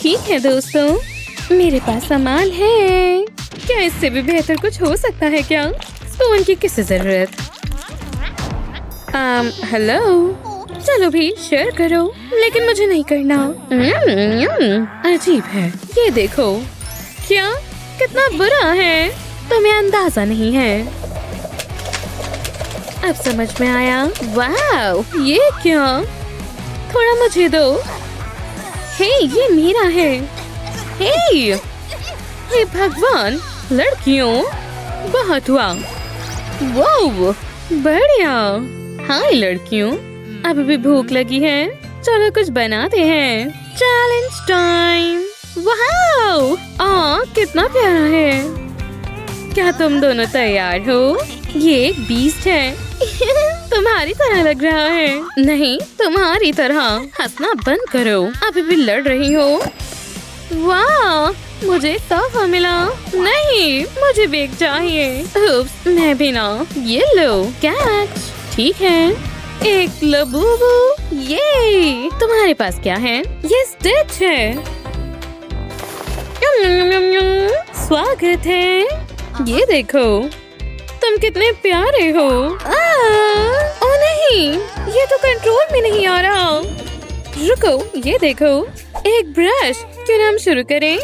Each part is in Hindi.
ठीक है दोस्तों, मेरे पास सामान है। क्या इससे भी बेहतर कुछ हो सकता है क्या? स्पून की किसे जरूरत? हेलो, चलो भी शेयर करो, लेकिन मुझे नहीं करना। अजीब है, ये देखो। क्या? कितना बुरा है, तुम्हें अंदाजा नहीं है। अब समझ में आया। वाह, ये क्या? थोड़ा मुझे दो। हे, ये मेरा है। हे भगवान, लड़कियों, बहुत हुआ। वाह, बढ़िया। हाय लड़कियों, अभी भी भूख लगी है, चलो कुछ बनाते हैं। Challenge time. वाह, कितना प्यारा है। क्या तुम दोनों तैयार हो? ये एक बीस्ट है। तुम्हारी तरह लग रहा है। नहीं, तुम्हारी तरह। हंसना बंद करो, अभी भी लड़ रही हो। वाह, मुझे तोहफा मिला। नहीं, मुझे बेग चाहिए। उप्स, मैं भी ना। ये लो, कैच। ठीक है, एक लबूबू। ये तुम्हारे पास क्या है? ये स्टिच है। यम, यम, यम, यम। स्वागत है। ये देखो, तुम कितने प्यारे हो। ओ नहीं, ये तो कंट्रोल में नहीं आ रहा। रुको, ये देखो, एक ब्रश। क्यों ना हम शुरू करें?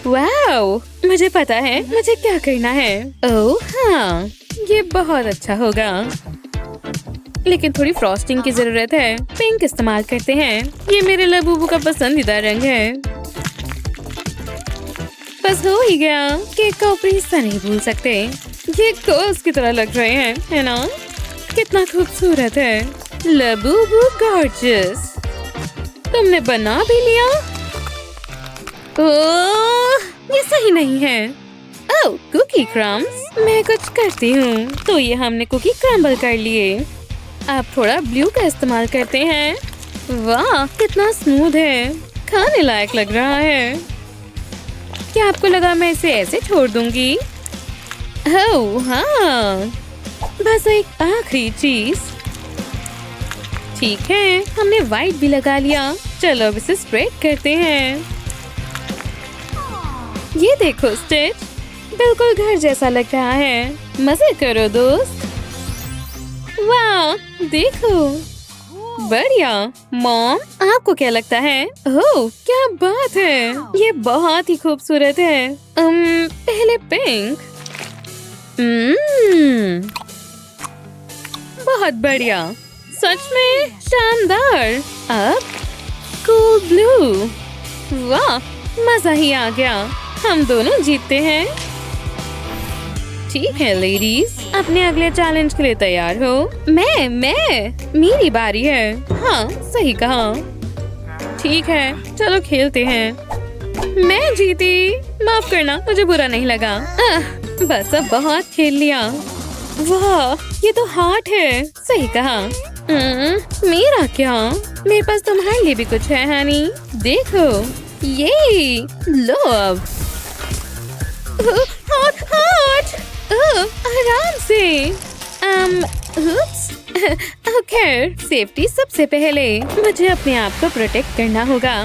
वाओ, मुझे पता है मुझे क्या करना है। ओह हाँ, ये बहुत अच्छा होगा, लेकिन थोड़ी फ्रॉस्टिंग की जरूरत है। पिंक इस्तेमाल करते हैं। ये मेरे लबूबू का पसंदीदा रंग है। बस हो ही गया। केक का ऊपरी हिस्सा नहीं भूल सकते। ये कर्ल्स की तरह लग रहे हैं, है ना? कितना खूबसूरत है। Labubu gorgeous. तुमने बना भी लिया? ओह, ये सही नहीं है। ओह, कुकी क्रम्स। मैं कुछ करती हूँ। तो ये हमने कुकी क्रम्बल कर लिए। अब थोड़ा ब्लू का इस्तेमाल करते हैं। वाह, कितना स्मूथ है, खाने लायक लग रहा है। क्या आपको लगा मैं इसे ऐसे छोड़ दूंगी? ओह हाँ, बस एक आखिरी चीज। ठीक है, हमने व्हाइट भी लगा लिया। चलो अब इसे स्प्रेड करते हैं। ये देखो स्टिच, बिल्कुल घर जैसा लग रहा है। मजे करो दोस्त। वाह, देखो, बढ़िया। मॉम, आपको क्या लगता है? ओह, क्या बात है, ये बहुत ही खूबसूरत है। पहले पिंक। बहुत बढ़िया, सच में शानदार। अब कूल ब्लू। वाह, मजा ही आ गया। हम दोनों जीतते हैं। ठीक है लेडीज, अपने अगले चैलेंज के लिए तैयार हो? मैं मेरी बारी है। हाँ, सही कहा। ठीक है, चलो खेलते हैं। मैं जीती। माफ करना, मुझे बुरा नहीं लगा। बस अब बहुत खेल लिया। वाह, ये तो हार्ट है। सही कहा। मेरा क्या? मेरे पास तुम्हारे लिए भी कुछ है हनी। देखो, ये लो। अब हार्ट। आराम से। खैर, सेफ्टी सबसे पहले। मुझे अपने आप को प्रोटेक्ट करना होगा।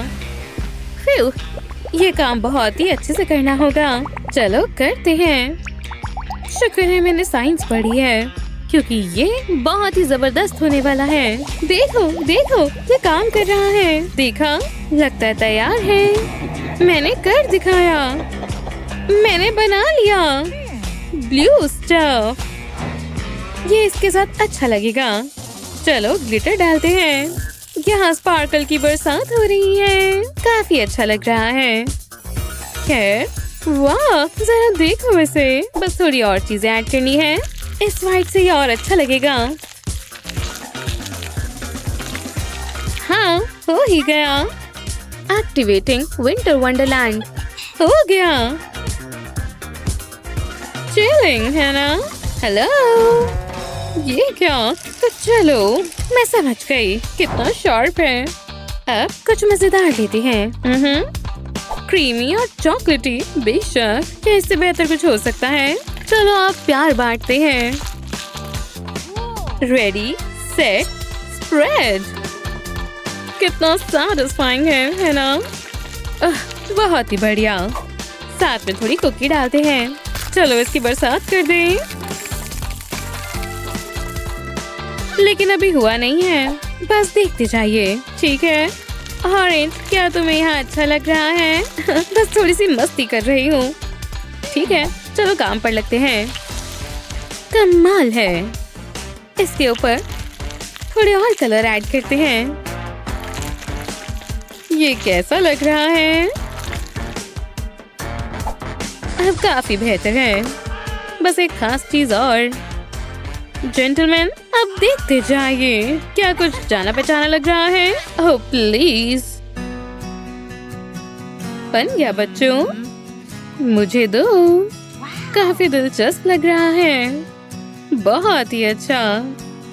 फिर ये काम बहुत ही अच्छे से करना होगा। चलो करते हैं। शुक्र है मैंने साइंस पढ़ी है, क्योंकि ये बहुत ही जबरदस्त होने वाला है। देखो देखो, ये काम कर रहा है। देखा, लगता है तैयार है। मैंने कर दिखाया। मैंने बना लिया ब्लू स्टफ। ये इसके साथ अच्छा लगेगा। चलो ग्लिटर डालते हैं। यहाँ स्पार्कल की बरसात हो रही है। काफी अच्छा लग रहा है। खैर, वाह, जरा देखो इसे। बस थोड़ी और चीजें ऐड करनी है। इस व्हाइट से ये और अच्छा लगेगा। हाँ, हो ही गया। Activating winter Wonderland. हो गया। चिलिंग है ना? हेलो, ये क्या? तो चलो, मैं समझ गई। कितना शार्प है। अब कुछ मजेदार लेते हैं। क्रीमी और चॉकलेटी। बेशक, क्या इससे बेहतर कुछ हो सकता है? चलो आप प्यार बांटते हैं। Ready, set, spread. कितना सैटिस्फाइंग है ना? बहुत ही बढ़िया। साथ में थोड़ी कुकी डालते हैं। चलो इसकी बरसात कर दें। लेकिन अभी हुआ नहीं है, बस देखते जाइए। ठीक है ऑरेंज, क्या तुम्हें यहाँ अच्छा लग रहा है? बस थोड़ी सी मस्ती कर रही हूँ। ठीक है चलो काम पर लगते हैं। कमाल है। इसके ऊपर थोड़े और कलर ऐड करते हैं। ये कैसा लग रहा है? अब काफी बेहतर है। बस एक खास चीज और। जेंटलमैन अब देखते जाइए। क्या कुछ जाना पहचाना लग रहा है? Oh please. बन गया बच्चों, मुझे दो। काफी दिलचस्प लग रहा है। बहुत ही अच्छा।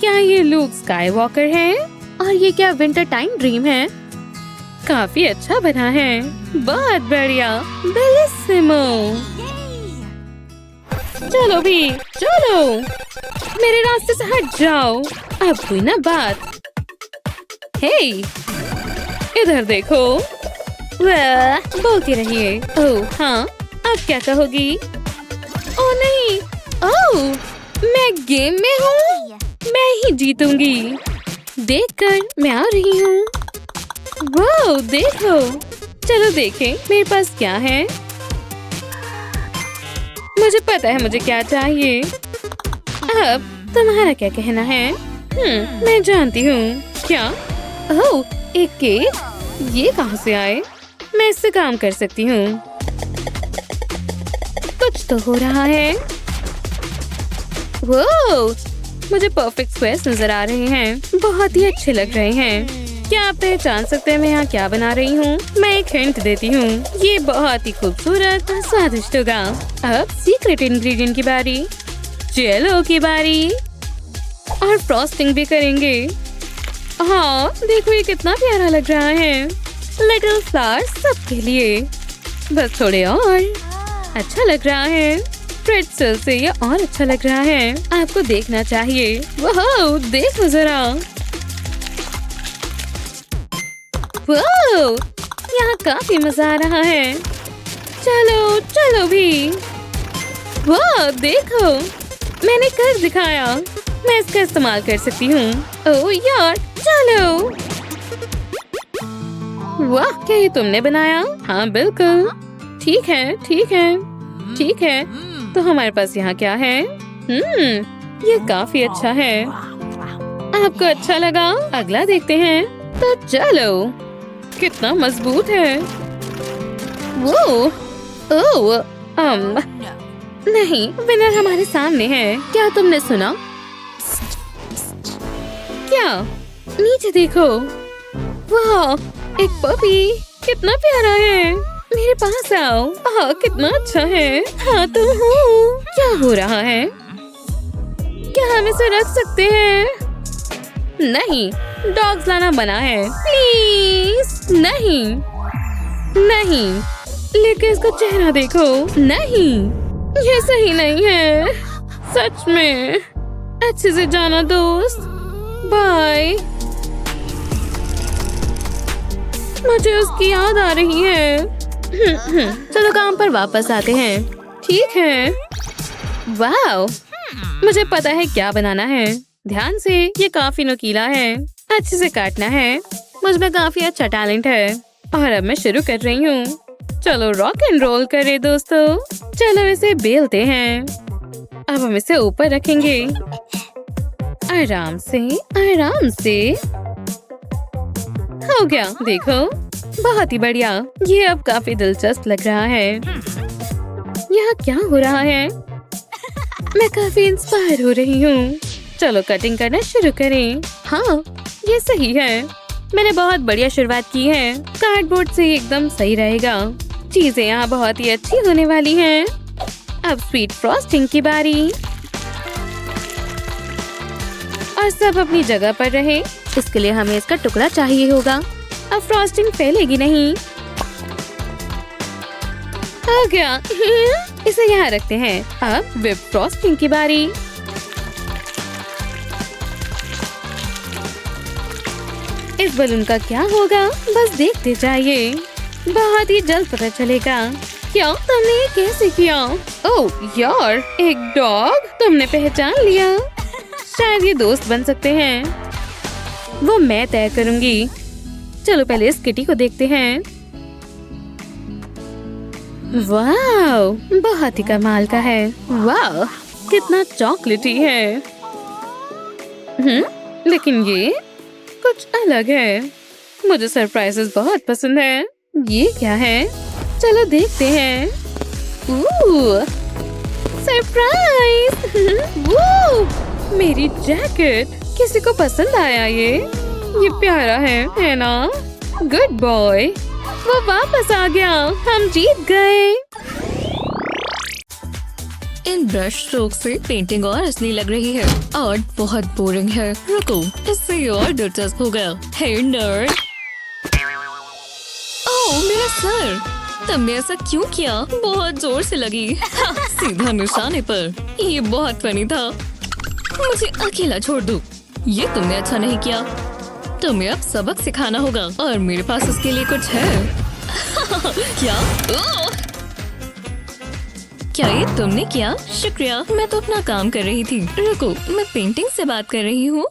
क्या ये लूक स्काईवॉकर है? और ये क्या विंटर टाइम ड्रीम है? काफी अच्छा बना है। बहुत बढ़िया, बेलिसिमो। चलो भी चलो, मेरे रास्ते से हट जाओ। अब कोई ना बात। हे इधर देखो। वाह, बोलती रहिए। ओह हाँ, अब क्या कहोगी? ओह नहीं, ओह मैं गेम में हूँ। मैं ही जीतूंगी। देखकर मैं आ रही हूँ। वाह देखो। चलो देखें मेरे पास क्या है। मुझे पता है मुझे क्या चाहिए। अब तुम्हारा क्या कहना है? मैं जानती हूँ। क्या? ओह एक केक। ये कहाँ से आए? मैं इससे काम कर सकती हूँ। कुछ तो हो रहा है। वो मुझे परफेक्ट स्क्वायर्स नजर आ रहे हैं। बहुत ही अच्छे लग रहे हैं। क्या आप पहचान सकते हैं मैं यहाँ क्या बना रही हूँ? मैं एक हिंट देती हूँ। ये बहुत ही खूबसूरत और स्वादिष्ट होगा। अब सीक्रेट इंग्रेडिएंट की बारी। जेलो की बारी। और फ्रॉस्टिंग भी करेंगे। हाँ देखो ये कितना प्यारा लग रहा है। लिटिल फ्लावर सबके लिए। बस थोड़े और। अच्छा लग रहा है। प्रेट्ज़ेल से ये और अच्छा लग रहा है। आपको देखना चाहिए। वाह देखो जरा। वाह यहाँ काफी मजा आ रहा है। चलो चलो भी। वाह देखो, मैंने कर दिखाया। मैं इसका इस्तेमाल कर सकती हूँ। ओह यार चलो। वाह क्या ये तुमने बनाया? हाँ बिल्कुल। ठीक है ठीक है ठीक है। तो हमारे पास यहाँ क्या है? ये काफी अच्छा है। आपको अच्छा लगा? अगला देखते हैं। तो चलो। कितना मजबूत है वो। ओह नहीं, विनर हमारे सामने है। क्या तुमने सुना? क्या? नीचे देखो। वाह एक पपी। कितना प्यारा है। मेरे पास आओ। हाँ कितना अच्छा है। हाँ तुम हो। क्या हो रहा है? क्या हम इसे रख सकते हैं? नहीं, डॉग्स लाना मना है। प्लीज नहीं नहीं। लेकिन इसका चेहरा देखो। नहीं ये सही नहीं है। सच में। अच्छे से जाना दोस्त। बाय। मुझे उसकी याद आ रही है। चलो काम पर वापस आते हैं। ठीक है। वाह मुझे पता है क्या बनाना है। ध्यान से, ये काफी नुकीला है। अच्छे से काटना है। मुझ में काफी अच्छा टैलेंट है। और अब मैं शुरू कर रही हूँ। चलो रॉक एंड रोल करें दोस्तों। चलो इसे बेलते हैं। अब हम इसे ऊपर रखेंगे। आराम से आराम से। हो गया देखो। बहुत ही बढ़िया। ये अब काफी दिलचस्प लग रहा है। यहाँ क्या हो रहा है? मैं काफी इंस्पायर हो रही हूँ। चलो कटिंग करना शुरू करें। हाँ ये सही है। मैंने बहुत बढ़िया शुरुआत की है। कार्डबोर्ड से एकदम सही रहेगा। चीजें यहाँ बहुत ही अच्छी होने वाली हैं। अब स्वीट फ्रॉस्टिंग की बारी। और सब अपनी जगह पर रहे। इसके लिए हमें इसका टुकड़ा चाहिए होगा। अब फ्रॉस्टिंग फैलेगी नहीं। हो गया। इसे यहाँ रखते हैं। अब विप फ्रॉस्टिंग की बारी। इस बलून का क्या होगा? बस देखते जाइए। बहुत ही जल्द पता चलेगा। क्या तुमने ये कैसे किया? ओह यार, एक डॉग, तुमने पहचान लिया। शायद ये दोस्त बन सकते हैं। वो मैं तय करूंगी। चलो पहले इस किटी को देखते हैं। वाह, बहुत ही कमाल का है। वाह, कितना चॉकलेटी है। लेकिन ये कुछ अलग है। मुझे सरप्राइजेस बहुत पसंद है। ये क्या है? चलो देखते हैं। सरप्राइज! मेरी जैकेट, किसी को पसंद आया ये प्यारा है ना? गुड बॉय, वो वापस आ गया। हम जीत गए। इन ब्रश स्ट्रोक से पेंटिंग और असली लग रही है और बहुत बोरिंग है। रुको, इससे ये और दिलचस्प हो गया। हे नर्ड! ओह मेरा सर! तुमने ऐसा क्यों किया? बहुत जोर से लगी। सीधा निशाने पर। ये बहुत फनी था। मुझे अकेला छोड़ दो। ये तुमने अच्छा नहीं किया। तुम्हें अब सबक सिखाना होगा और मेरे पास उसके लिए कुछ है। क्या? क्या ये तुमने किया? शुक्रिया, मैं तो अपना काम कर रही थी। रुको, मैं पेंटिंग से बात कर रही हूँ।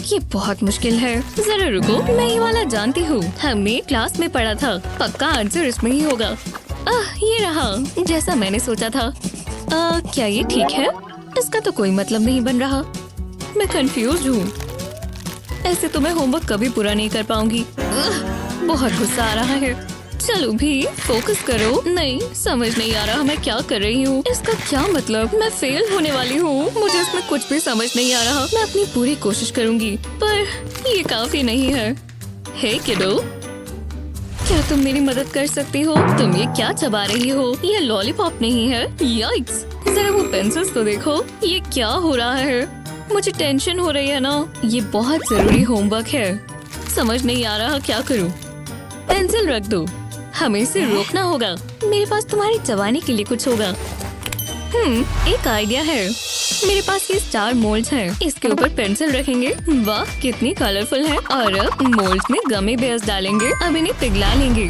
ये बहुत मुश्किल है। जरा रुको, मैं ये वाला जानती हूँ। हमने क्लास में पढ़ा था। पक्का आंसर इसमें ही होगा। ये रहा, जैसा मैंने सोचा था। क्या ये ठीक है? इसका तो कोई मतलब नहीं बन रहा। मैं कंफ्यूज हूँ। ऐसे तो मैं होमवर्क कभी पूरा नहीं कर पाऊंगी। बहुत गुस्सा आ रहा है। चलो भी, फोकस करो। नहीं, समझ नहीं आ रहा मैं क्या कर रही हूँ। इसका क्या मतलब? मैं फेल होने वाली हूँ। मुझे इसमें कुछ भी समझ नहीं आ रहा। मैं अपनी पूरी कोशिश करूँगी, पर ये काफी नहीं है। हे किडो, क्या तुम मेरी मदद कर सकती हो? तुम ये क्या चबा रही हो? ये लॉलीपॉप नहीं है। याइक्स! जरा वो पेंसिल्स तो देखो। ये क्या हो रहा है? मुझे टेंशन हो रही है ना। ये बहुत जरूरी होमवर्क है। समझ नहीं आ रहा क्या करूँ। पेंसिल रख दो। हमें इसे रोकना होगा। मेरे पास तुम्हारी चबाने के लिए कुछ होगा। एक आइडिया है। मेरे पास ये स्टार मोल्ड्स हैं। इसके ऊपर पेंसिल रखेंगे। वाह, कितनी कलरफुल है। और अब मोल्ड्स में गमी बेयर्स डालेंगे। अब इन्हें पिघला लेंगे।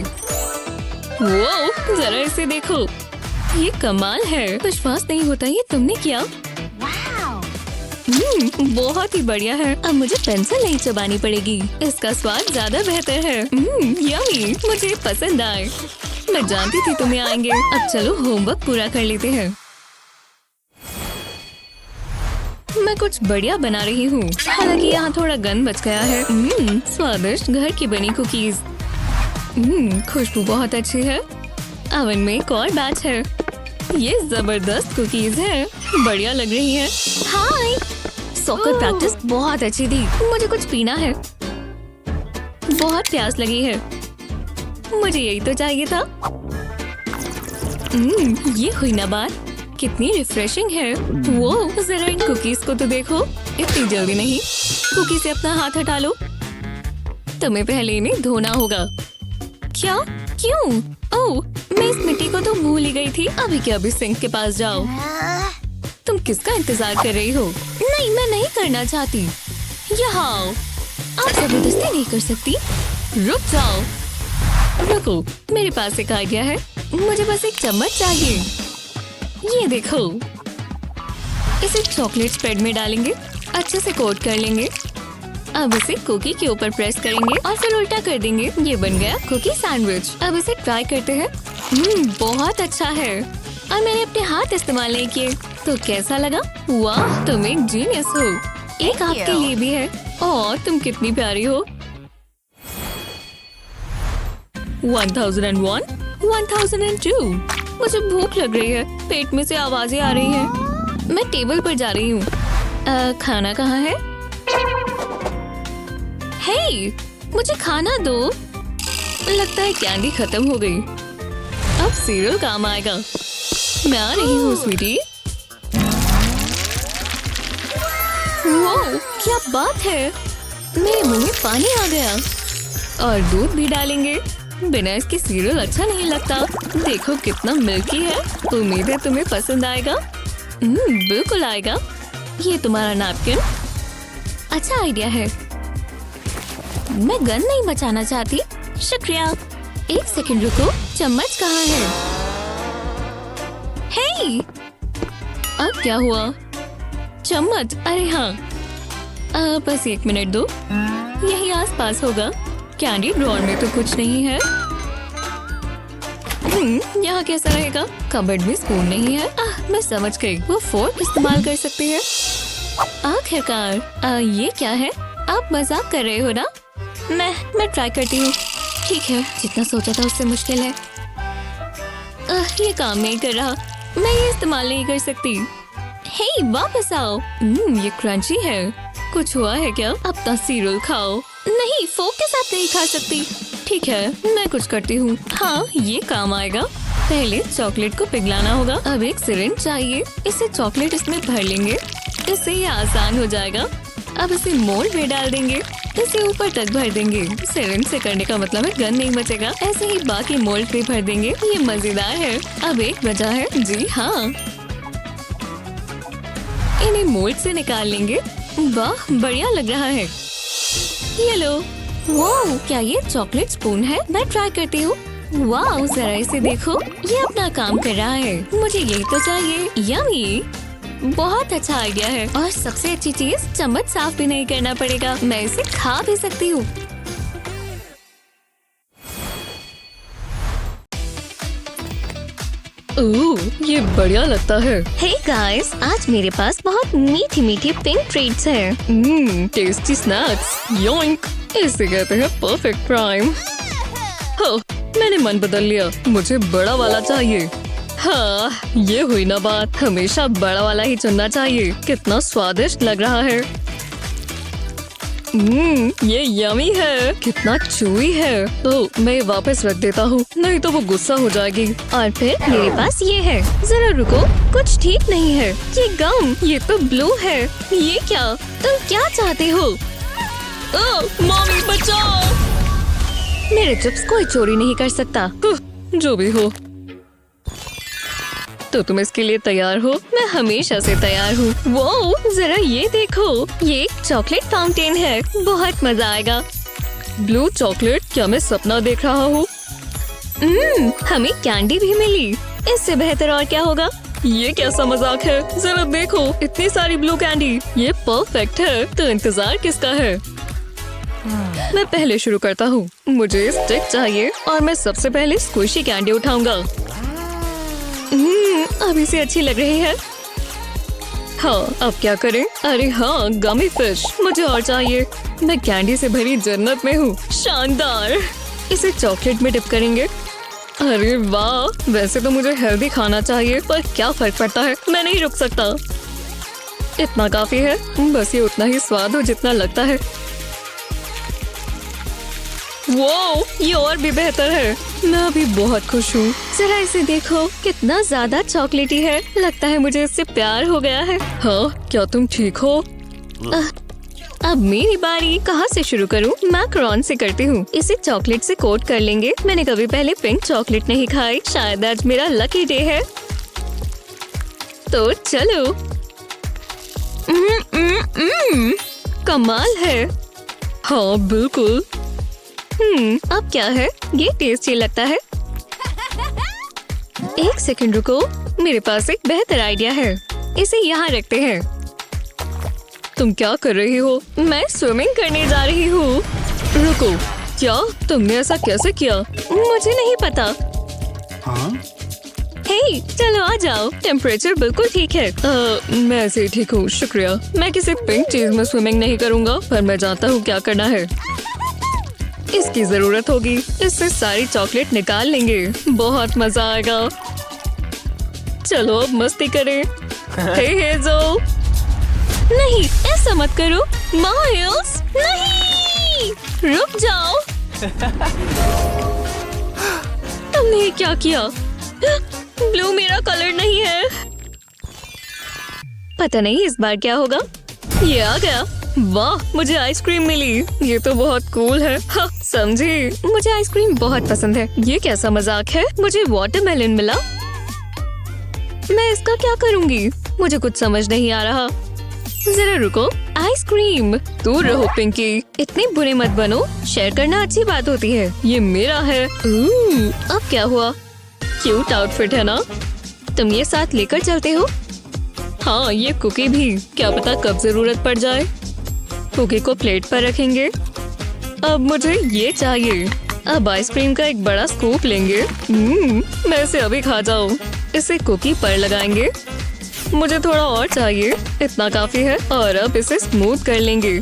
वो जरा इसे देखो, ये कमाल है। विश्वास नहीं होता ये तुमने किया। बहुत ही बढ़िया है। अब मुझे पेंसिल नहीं चबानी पड़ेगी। इसका स्वाद ज्यादा बेहतर है। यम्मी, मुझे पसंद आए। मैं जानती थी तुम्हें आएंगे। अब चलो होमवर्क पूरा कर लेते हैं। मैं कुछ बढ़िया बना रही हूँ। हालांकि यहाँ थोड़ा गंद बच गया है। स्वादिष्ट घर की बनी कुकीज। खुशबू बहुत अच्छी है। ओवन में एक और बैच है। ये जबरदस्त कुकीज है। बढ़िया लग रही है। हाय, सॉकर प्रैक्टिस बहुत अच्छी थी। मुझे कुछ पीना है। बहुत प्यास लगी है। मुझे यही तो चाहिए था। ये हुई ना बात। कितनी रिफ्रेशिंग है। वो जरा इन कुकीज को तो देखो। इतनी जल्दी नहीं। कुकी से अपना हाथ हटा लो। तुम्हें पहले इन्हें धोना होगा। क्या? क्यों? ओह, मैं इस मिट्टी को तो भूल ही गई थी। अभी के अभी सिंक के पास जाओ। तुम किसका इंतजार कर रही हो? नहीं, मैं नहीं करना चाहती। यहाँ आओ। आप जबरदस्ती नहीं कर सकती। रुक जाओ। रुको, मेरे पास एक आइडिया है। मुझे बस एक चम्मच चाहिए। ये देखो, इसे चॉकलेट स्प्रेड में डालेंगे। अच्छे से कोट कर लेंगे। अब इसे कुकी के ऊपर प्रेस करेंगे और फिर उल्टा कर देंगे। ये बन गया कुकी सैंडविच। अब इसे ट्राई करते हैं। बहुत अच्छा है। और मैंने अपने हाथ इस्तेमाल नहीं किए, तो कैसा लगा? वाह, तुम एक जीनियस हो। एक आपके लिए भी है। और तुम कितनी प्यारी हो। 1001, 1002। मुझे भूख लग रही है। पेट में से आवाजें आ रही हैं। मैं टेबल पर जा रही हूँ। खाना कहाँ है? हे, मुझे खाना दो। लगता है कैंडी खत्म हो गई। अब सीरियल काम आएगा। मैं आ रही हूँ स्वीटी। वो क्या बात है? मेरे मुंह में पानी आ गया। और दूध भी डालेंगे। बिना इसके सीरियल अच्छा नहीं लगता। देखो कितना मिल्की है। उम्मीद है तुम्हें पसंद आएगा। बिल्कुल आएगा। ये तुम्हारा नैपकिन। अच्छा आइडिया है। मैं गन नहीं बचाना चाहती। शुक्रिया। एक सेकंड रुको, चम्मच कहाँ है? हे! अब क्या हुआ? चम्मच, अरे हाँ। बस 1 मिनट दो, यही आसपास होगा। कैंडी ड्रॉर में तो कुछ नहीं है। यहाँ कैसा रहेगा? कबर्ड में स्पून नहीं है। मैं समझ गई, वो फोर्क इस्तेमाल कर सकती है। आखिरकार। ये क्या है? आप मजाक कर रहे हो ना? मैं ट्राई करती हूँ। ठीक है, जितना सोचा था उससे मुश्किल है। ये काम नहीं कर रहा। मैं ये इस्तेमाल नहीं कर सकती। हे, वापस आओ। ये क्रंची है। कुछ हुआ है क्या? अपना सीरियल खाओ। नहीं, फोक के साथ नहीं खा सकती। ठीक है, मैं कुछ करती हूँ। हाँ, ये काम आएगा। पहले चॉकलेट को पिघलाना होगा। अब एक सिरिंज चाहिए। इसे चॉकलेट इसमें भर लेंगे। इससे ये आसान हो जाएगा। अब इसे मोल्ड में डाल देंगे। इसे ऊपर तक भर देंगे। सिरिंज से करने का मतलब है गन नहीं बचेगा। ऐसे ही बाकी मोल्ड पे भर देंगे। ये मजेदार है। अब एक बचा है। जी हाँ, इन्हें मोल्ड से निकाल लेंगे। वाह, बढ़िया लग रहा है। ये लो। वाह, क्या ये चॉकलेट स्पून है? मैं ट्राई करती हूँ। वाह, जरा इसे देखो, ये अपना काम कर रहा है। मुझे यही तो चाहिए। यम्मी, बहुत अच्छा आइडिया है। और सबसे अच्छी चीज, चम्मच साफ भी नहीं करना पड़ेगा। मैं इसे खा भी सकती हूँ। ये बढ़िया लगता है। हे गाइस, आज मेरे पास बहुत मीठी मीठी पिंक ट्रीट्स हैं। Tasty snacks. योइंक, इसे कहते हैं परफेक्ट क्राइम। हाँ, मैंने मन बदल लिया। मुझे बड़ा वाला चाहिए। हाँ, ये हुई ना बात। हमेशा बड़ा वाला ही चुनना चाहिए। कितना स्वादिष्ट लग रहा है। ये यमी है। कितना चूई है। तो मैं वापस रख देता हूँ, नहीं तो वो गुस्सा हो जाएगी। और फिर मेरे पास ये है। जरा रुको, कुछ ठीक नहीं है। ये गम, ये तो ब्लू है। ये क्या? तुम क्या चाहते हो? मम्मी बचाओ। मेरे चिप्स कोई चोरी नहीं कर सकता। जो भी हो, तो तुम इसके लिए तैयार हो? मैं हमेशा से तैयार हूँ। वो जरा ये देखो, ये एक चॉकलेट फाउंटेन है। बहुत मजा आएगा। Blue chocolate? क्या मैं सपना देख रहा हूँ? हमें कैंडी भी मिली। इससे बेहतर और क्या होगा? ये कैसा मजाक है? जरा देखो, इतनी सारी ब्लू कैंडी। ये परफेक्ट है। तो इंतजार किसका है? मैं पहले शुरू करता हूँ। मुझे स्टिक चाहिए और मैं सबसे पहले स्क्विशी कैंडी उठाऊंगा। अभी से अच्छी लग रही है। हाँ, अब क्या करें? अरे हाँ, गमी फिश मुझे और चाहिए। मैं कैंडी से भरी जन्नत में हूँ। शानदार। इसे चॉकलेट में डिप करेंगे। अरे वाह, वैसे तो मुझे हेल्दी खाना चाहिए, पर क्या फर्क पड़ता है, मैं नहीं रुक सकता। इतना काफी है। बस ये उतना ही स्वाद हो जितना लगता है। वो, ये और भी बेहतर है। मैं अभी बहुत खुश हूँ। जरा इसे देखो, कितना ज्यादा चॉकलेटी है। लगता है मुझे इससे प्यार हो गया है। हाँ, क्या तुम ठीक हो? अब मेरी बारी। कहाँ से शुरू करूँ? मैकरॉन से करती हूँ। इसे चॉकलेट से कोट कर लेंगे। मैंने कभी पहले पिंक चॉकलेट नहीं खाई। शायद आज मेरा लकी डे है। तो चलो। कमाल है। हाँ, बिल्कुल। अब क्या है? ये टेस्टी लगता है। एक सेकंड रुको, मेरे पास एक बेहतर आइडिया है। इसे यहाँ रखते हैं। तुम क्या कर रही हो? मैं स्विमिंग करने जा रही हूँ। रुको, क्या तुमने ऐसा कैसे किया? मुझे नहीं पता। हे, चलो आ जाओ। टेम्परेचर बिल्कुल ठीक है। मैं ऐसे ही ठीक हूँ, शुक्रिया। मैं किसी पिंक चीज में स्विमिंग नहीं करूँगा, पर मैं जानता हूँ क्या करना है। इसकी जरूरत होगी। इससे सारी चॉकलेट निकाल लेंगे। बहुत मजा आएगा। चलो अब मस्ती करें। हे हेज़ल। नहीं, ऐसा मत करो। माइल्स, नहीं, रुक जाओ। तुमने क्या किया? ब्लू मेरा कलर नहीं है। पता नहीं इस बार क्या होगा। ये आ गया। वाह, मुझे आइसक्रीम मिली। ये तो बहुत कूल है। हाँ, समझी। मुझे आइसक्रीम बहुत पसंद है। ये कैसा मजाक है? मुझे वाटरमेलन मिला। मैं इसका क्या करूंगी? मुझे कुछ समझ नहीं आ रहा। जरा रुको, आइसक्रीम। दूर रहो पिंकी, इतने बुरे मत बनो, शेयर करना अच्छी बात होती है। ये मेरा है। अब क्या हुआ? क्यूट आउटफिट है ना? तुम ये साथ लेकर चलते हो? हाँ, ये कुकी भी, क्या पता कब जरूरत पड़ जाए। कुकी को प्लेट पर रखेंगे। अब मुझे ये चाहिए। अब आइसक्रीम का एक बड़ा स्कूप लेंगे। मैं इसे अभी खा जाऊँ। इसे कुकी पर लगाएंगे। मुझे थोड़ा और चाहिए, इतना काफी है। और अब इसे स्मूथ कर लेंगे।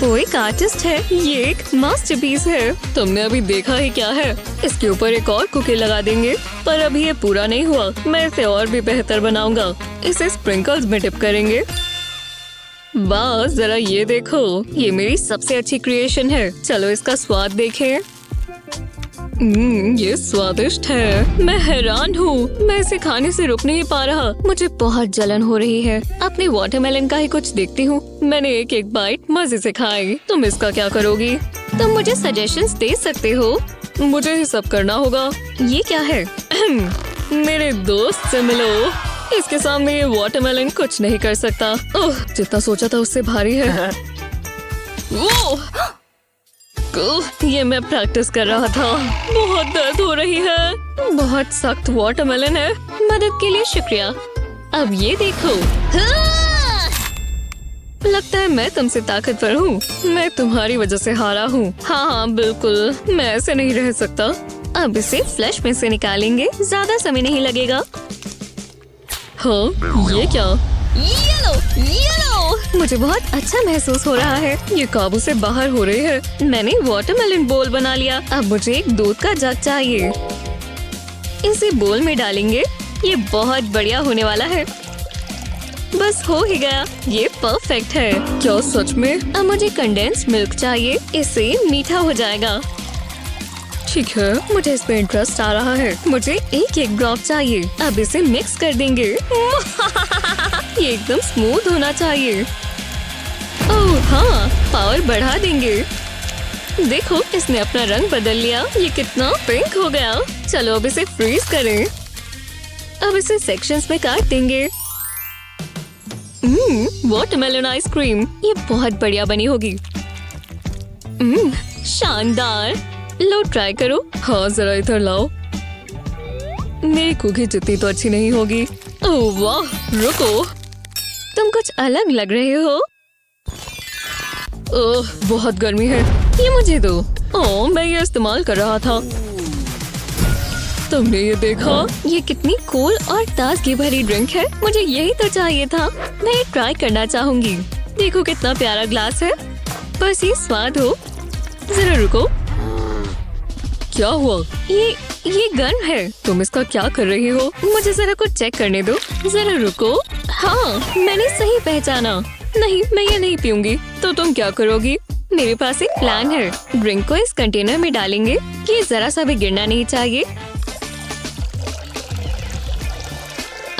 वो एक आर्टिस्ट है, ये एक मास्टरपीस है। तुमने अभी देखा ही क्या है। इसके ऊपर एक और कुकी लगा देंगे। पर अभी ये पूरा नहीं हुआ, मैं इसे और भी बेहतर बनाऊंगा। इसे स्प्रिंकल्स में डिप करेंगे। वाह, जरा ये देखो, ये मेरी सबसे अच्छी क्रिएशन है। चलो इसका स्वाद देखें। ये स्वादिष्ट है। मैं हैरान हूँ, मैं इसे खाने से रुक नहीं पा रहा। मुझे बहुत जलन हो रही है। अपने वाटरमेलन का ही कुछ देखती हूँ। मैंने एक एक बाइट मजे से खाई। तुम इसका क्या करोगी? तुम मुझे सजेशंस दे सकते हो। मुझे ही सब करना होगा। ये क्या है? मेरे दोस्त से मिलो। इसके सामने ये वाटरमेलन कुछ नहीं कर सकता। ओह, जितना सोचा था उससे भारी है। ये मैं प्रैक्टिस कर रहा था। बहुत दर्द हो रही है। बहुत सख्त वाटरमेलन है। मदद के लिए शुक्रिया। अब ये देखो। लगता है मैं तुमसे ताकतवर हूँ। मैं तुम्हारी वजह से हारा हूँ। हाँ, बिल्कुल, मैं ऐसे नहीं रह सकता। अब इसे फ्लैश में से निकालेंगे, ज्यादा समय नहीं लगेगा। हाँ, ये क्या? येलो! मुझे बहुत अच्छा महसूस हो रहा है। ये काबू से बाहर हो रही है। मैंने वाटरमेलन बोल बना लिया। अब मुझे एक दूध का जग चाहिए। इसे बोल में डालेंगे। ये बहुत बढ़िया होने वाला है। बस हो ही गया। ये परफेक्ट है। क्या सच में? अब मुझे कंडेंस्ड मिल्क चाहिए। इससे मीठा हो जाएगा। ठीक है, मुझे इस पे इंटरेस्ट आ रहा है। मुझे एक एक ड्रॉप चाहिए। अब इसे मिक्स कर देंगे। ये एकदम स्मूथ होना चाहिए। ओह हाँ, पावर बढ़ा देंगे। देखो, इसने अपना रंग बदल लिया। ये कितना पिंक हो गया। चलो अब इसे फ्रीज करें। अब इसे सेक्शंस में काट देंगे। वाटरमेलन आइसक्रीम, ये बहुत बढ़िया बनी होगी। शानदार। लो, ट्राई करो। हाँ, जरा इधर लाओ। मेरी कुकी जितनी तो अच्छी नहीं होगी। ओह वाह, रुको, तुम कुछ अलग लग रहे हो। ओह, बहुत गर्मी है। ये मुझे दो। ओह, मैं ये इस्तेमाल कर रहा था। तुमने ये देखा? ये कितनी कूल और ताजगी भरी ड्रिंक है। मुझे यही तो चाहिए था। मैं ये ट्राई करना चाहूंगी। देखो कितना प्यारा ग्लास है। बस ये स्वाद हो। जरा रुको, क्या हुआ? ये गन है। तुम इसका क्या कर रही हो? मुझे जरा कुछ चेक करने दो। जरा रुको। हाँ, मैंने सही पहचाना। नहीं, मैं ये नहीं पीऊंगी। तो तुम क्या करोगी? मेरे पास एक प्लान है। ड्रिंक को इस कंटेनर में डालेंगे। ये जरा सा भी गिरना नहीं चाहिए।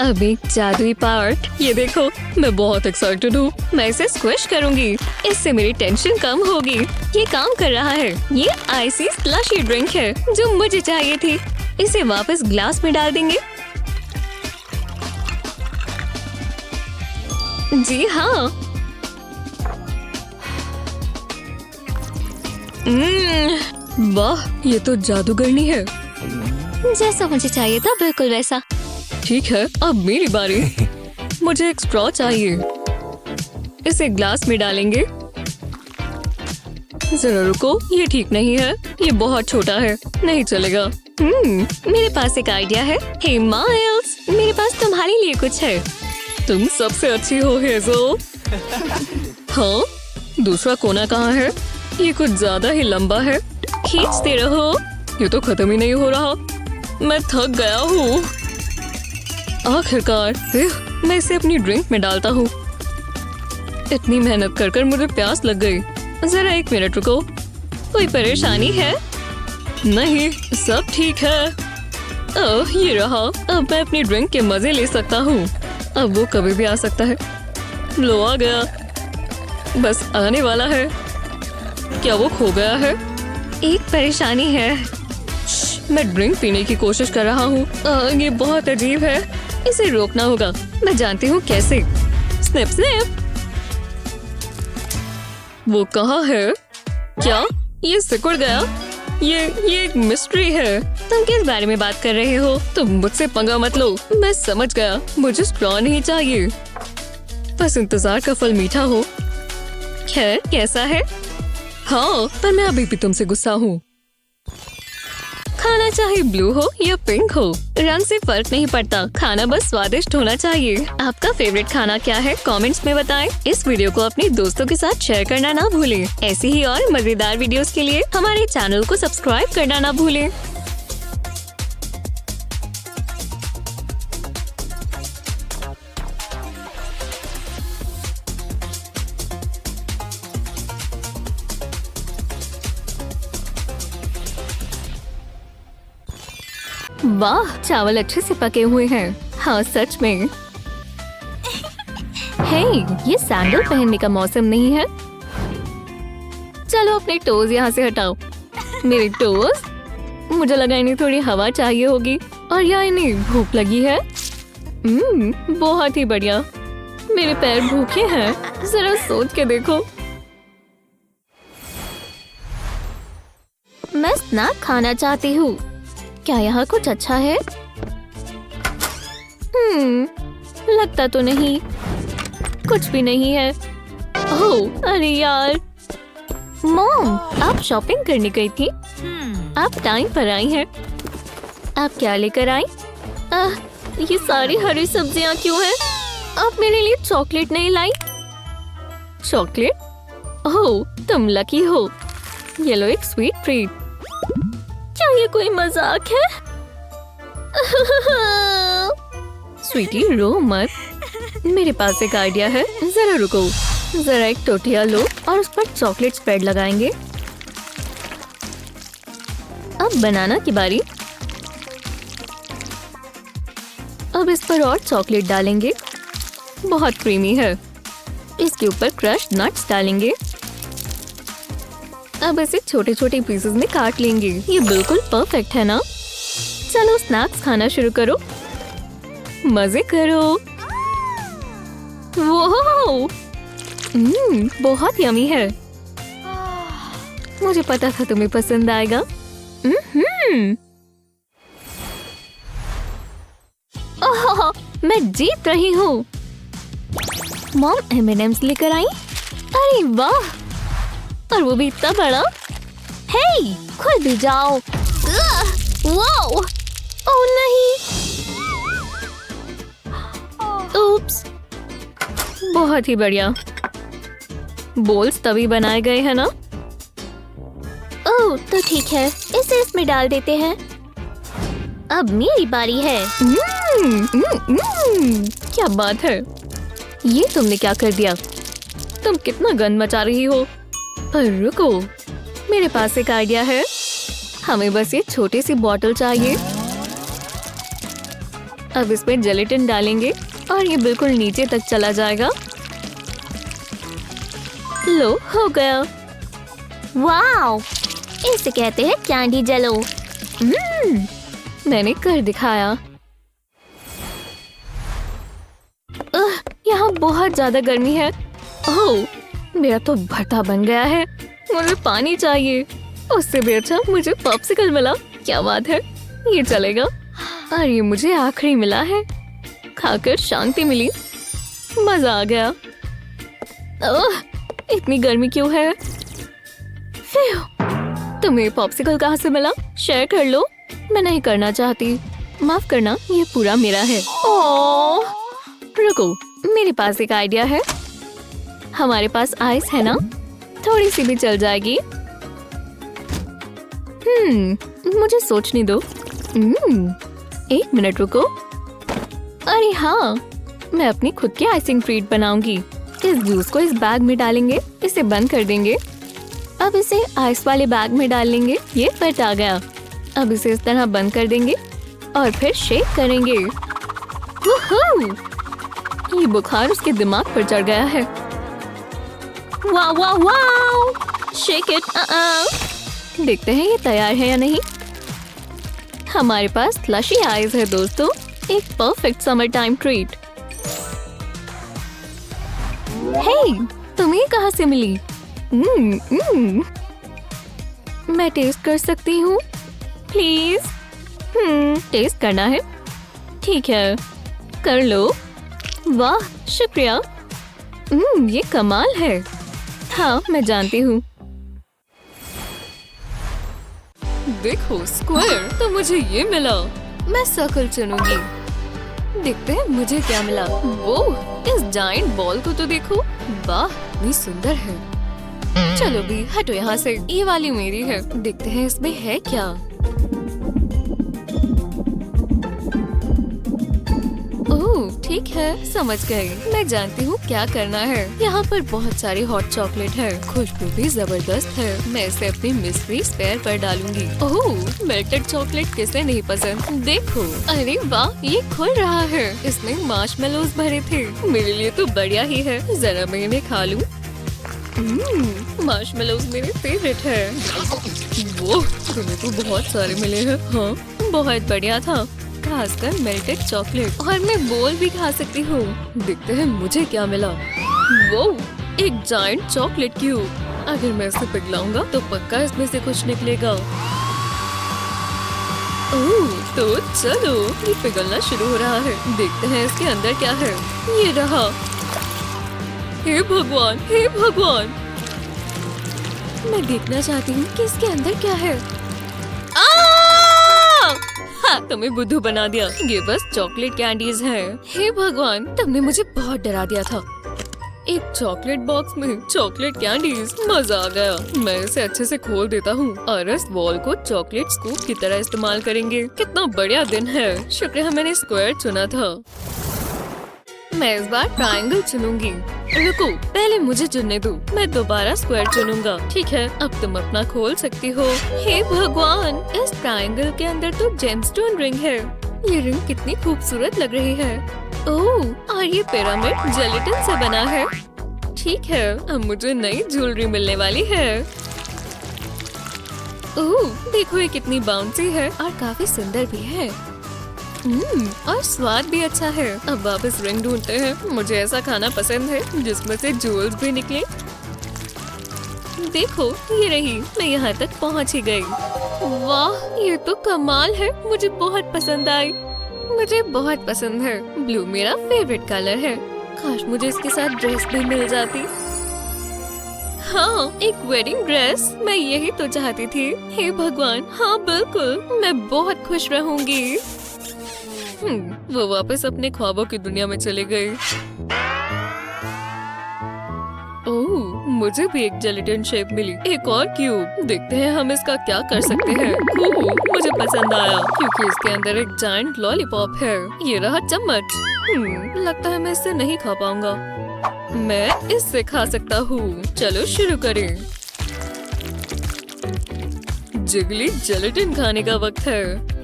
अब एक जादुई पार्ट। ये देखो, मैं बहुत एक्साइटेड हूँ। मैं इसे स्क्विश करूंगी। इससे मेरी टेंशन कम होगी। ये काम कर रहा है। ये आइसी स्लशी ड्रिंक है जो मुझे चाहिए थी। इसे वापस ग्लास में डाल देंगे। जी हाँ। वाह, ये तो जादूगरनी है। जैसा मुझे चाहिए था, बिल्कुल वैसा। ठीक है, अब मेरी बारी। मुझे एक स्ट्रॉ चाहिए। इसे ग्लास में डालेंगे। जरा रुको, ये ठीक नहीं है। ये बहुत छोटा है, नहीं चलेगा। मेरे पास एक आइडिया है। हे माइल्स, मेरे पास तुम्हारे लिए कुछ है। तुम सबसे अच्छी हो हेज़ल। हाँ, दूसरा कोना कहाँ है? ये कुछ ज्यादा ही लंबा है। खींचते रहो। ये तो खत्म ही नहीं हो रहा। मैं थक गया हूँ। आखिरकार मैं इसे अपनी ड्रिंक में डालता हूँ। इतनी मेहनत कर कर मुझे प्यास लग गई। जरा एक मिनट रुको। कोई परेशानी है? नहीं, सब ठीक है। ओह, ये रहा। अब मैं अपनी ड्रिंक के मजे ले सकता हूँ। अब वो कभी भी आ सकता है। लो, आ गया। बस आने वाला है। क्या वो खो गया है? एक परेशानी है। मैं ड्रिंक पीने की कोशिश कर रहा हूँ। ये बहुत अजीब है। इसे रोकना होगा। मैं जानती हूँ कैसे। Snip snip. वो कहाँ है? क्या ये सिकुड़ गया? ये एक मिस्ट्री है। तुम किस बारे में बात कर रहे हो? तुम मुझसे पंगा मत लो। मैं समझ गया, मुझे स्ट्रॉ नहीं चाहिए। बस इंतजार का फल मीठा हो। खैर, कैसा है? हाँ, पर मैं अभी भी तुमसे गुस्सा हूँ। खाना चाहे ब्लू हो या पिंक हो, रंग से फर्क नहीं पड़ता। खाना बस स्वादिष्ट होना चाहिए। आपका फेवरेट खाना क्या है? कमेंट्स में बताएं। इस वीडियो को अपने दोस्तों के साथ शेयर करना ना भूलें। ऐसी ही और मजेदार वीडियोस के लिए हमारे चैनल को सब्सक्राइब करना ना भूलें। वाह, चावल अच्छे से पके हुए हैं। हाँ, सच में। हे, ये सैंडल पहनने का मौसम नहीं है। चलो अपने टोज यहाँ से हटाओ। मेरे टोज? मुझे लगा इन्हें थोड़ी हवा चाहिए होगी और या इन्हें भूख लगी है। बहुत ही बढ़िया। मेरे पैर भूखे हैं, जरा सोच के देखो। मैं स्नैक खाना चाहती हूँ। क्या यहाँ कुछ अच्छा है? लगता तो नहीं। कुछ भी नहीं है। ओह, अरे यार। मॉम, आप शॉपिंग करने गई थी? आप टाइम पर आई हैं। आप क्या लेकर आई? ये सारी हरी सब्जियाँ क्यों हैं? आप मेरे लिए चॉकलेट नहीं लाई? चॉकलेट? ओह, तुम लकी हो। ये लो एक स्वीट ट्रीट। क्या ये कोई मजाक है? स्वीटी, रो मत। मेरे पास एक आइडिया है। जरा रुको। जरा एक टोटिया लो और उस पर चॉकलेट स्प्रेड लगाएंगे। अब बनाना की बारी। अब इस पर और चॉकलेट डालेंगे। बहुत क्रीमी है। इसके ऊपर क्रश्ड नट्स डालेंगे। अब इसे छोटे छोटे पीसेस में काट लेंगे। ये बिल्कुल परफेक्ट है ना? चलो स्नैक्स खाना शुरू करो। मजे करो। वो बहुत यमी है। मुझे पता था तुम्हें पसंद आएगा। ओह, मैं जीत रही हूँ। मॉम M&M's लेकर आई। अरे वाह, और वो भी इतना बड़ा। हे, खुद भी जाओ। वाओ, ओह नहीं। उप्स। बहुत ही बढ़िया। बोल्स तभी बनाए गए हैं ना? ओह, तो ठीक है, इसे इसमें डाल देते हैं। अब मेरी बारी है। क्या बात है। ये तुमने क्या कर दिया? तुम कितना गंद मचा रही हो। पर रुको, मेरे पास एक आइडिया है। हमें बस ये छोटी सी बॉटल चाहिए। अब इसमें जेलेटिन डालेंगे और ये बिल्कुल नीचे तक चला जाएगा। लो, हो गया। वाओ, इसे कहते हैं कैंडी जेलो। मैंने कर दिखाया। यहाँ बहुत ज्यादा गर्मी है। ओह, मेरा तो भरता बन गया है। मुझे पानी चाहिए। उससे भी अच्छा मुझे पॉप्सिकल मिला। क्या बात है, ये चलेगा। और ये मुझे आखिरी मिला है। खाकर शांति मिली। मजा आ गया। ओह, इतनी गर्मी क्यों है? तुम्हें पॉप्सिकल कहाँ से मिला? शेयर कर लो। मैं नहीं करना चाहती। माफ करना, ये पूरा मेरा है। ओह, रुको, मेरे पास एक आइडिया है। हमारे पास आइस है ना? थोड़ी सी भी चल जाएगी। मुझे सोचने दो। 1 मिनट रुको। अरे हाँ, मैं अपनी खुद की आइसिंग ट्रीट बनाऊंगी। इस जूस को इस बैग में डालेंगे। इसे बंद कर देंगे। अब इसे आइस वाले बैग में डाल लेंगे। ये फिट आ गया। अब इसे इस तरह बंद कर देंगे और फिर शेक करेंगे। ये बुखार उसके दिमाग पर चढ़ गया है। वाह वाह वाह, शेक इट। देखते हैं ये तैयार है या नहीं। हमारे पास स्लशी आइस है दोस्तों। एक परफेक्ट समर टाइम ट्रीट। हे, तुम्हें कहाँ से मिली? मैं टेस्ट कर सकती हूँ प्लीज? टेस्ट करना है? ठीक है, कर लो। वाह, शुक्रिया। ये कमाल है। हाँ, मैं जानती हूँ। देखो स्क्वायर, तो मुझे ये मिला। मैं सर्कल चुनूंगी। देखते हैं मुझे क्या मिला। वो इस जायंट बॉल को तो देखो। वाह, इतनी सुंदर है। चलो भी हटो यहाँ से, ये वाली मेरी है। देखते हैं इसमें है क्या। ओह ठीक है, समझ गई। मैं जानती हूँ क्या करना है। यहाँ पर बहुत सारी हॉट चॉकलेट है, खुशबू भी जबरदस्त है। मैं इसे अपनी मिस्ट्री स्पेयर पर डालूंगी। ओह, मेल्टेड चॉकलेट किसे नहीं पसंद। देखो, अरे वाह, ये खुल रहा है। इसमें मार्शमेलोज भरे थे। मेरे लिए तो बढ़िया ही है। जरा मैं इन्हें खा लूं। मार्शमेलोज मेरे फेवरेट है। वो तुम्हें तो बहुत सारे मिले हैं। हाँ, बहुत बढ़िया था, खासकर मेल्टेड चॉकलेट। और मैं बोल भी खा सकती हूँ। देखते हैं मुझे क्या मिला। वो एक जायंट चॉकलेट क्यूब। अगर मैं इसे पिघलाऊंगा तो पक्का इसमें से कुछ निकलेगा। ओह, तो चलो, ये पिघलना शुरू हो रहा है। देखते हैं इसके अंदर क्या है। ये रहा। हे भगवान, हे भगवान। मैं देखना चाहती हूँ कि इसके अंदर क्या है। हाँ, तुम्हें बुद्धू बना दिया। ये बस चॉकलेट कैंडीज हैं। हे भगवान, तुमने मुझे बहुत डरा दिया था। एक चॉकलेट बॉक्स में चॉकलेट कैंडीज, मजा आ गया। मैं इसे अच्छे से खोल देता हूँ और इस बॉल को चॉकलेट स्कूप की तरह इस्तेमाल करेंगे। कितना बढ़िया दिन है। शुक्र है मैंने स्क्वायर चुना था। मैं इस बार ट्रायंगल चुनूंगी। रुको, पहले मुझे चुनने दो। मैं दोबारा स्क्वायर चुनूंगा। ठीक है, अब तुम अपना खोल सकती हो। हे भगवान, इस ट्रायंगल के अंदर तो जेमस्टोन रिंग है। ये रिंग कितनी खूबसूरत लग रही है। ओह, और ये पिरामिड जेलेटिन से बना है। ठीक है, अब मुझे नई ज्वेलरी मिलने वाली है। ओह, देखो ये कितनी बाउंसी है और काफी सुंदर भी है। और स्वाद भी अच्छा है। अब वापस रिंग ढूंढते हैं। मुझे ऐसा खाना पसंद है जिसमें से ज्वेल्स भी निकले। देखो, ये रही। मैं यहाँ तक पहुँच ही गई। वाह, ये तो कमाल है। मुझे बहुत पसंद आई। मुझे बहुत पसंद है। ब्लू मेरा फेवरेट कलर है। काश मुझे इसके साथ ड्रेस भी मिल जाती। हाँ, एक वेडिंग ड्रेस। मैं यही तो चाहती थी। हे भगवान, हाँ बिल्कुल, मैं बहुत खुश रहूंगी। वो वापस अपने ख्वाबों की दुनिया में चले गए। ओह, मुझे भी एक जेलेटिन शेप मिली। एक और क्यूब। देखते हैं हम इसका क्या कर सकते हैं। ओह, मुझे पसंद आया क्योंकि इसके अंदर एक जायंट लॉलीपॉप है। ये रहा चम्मच। लगता है मैं इससे नहीं खा पाऊंगा। मैं इससे खा सकता हूँ। चलो शुरू करें। जिगली जेलेटिन खाने का वक्त है।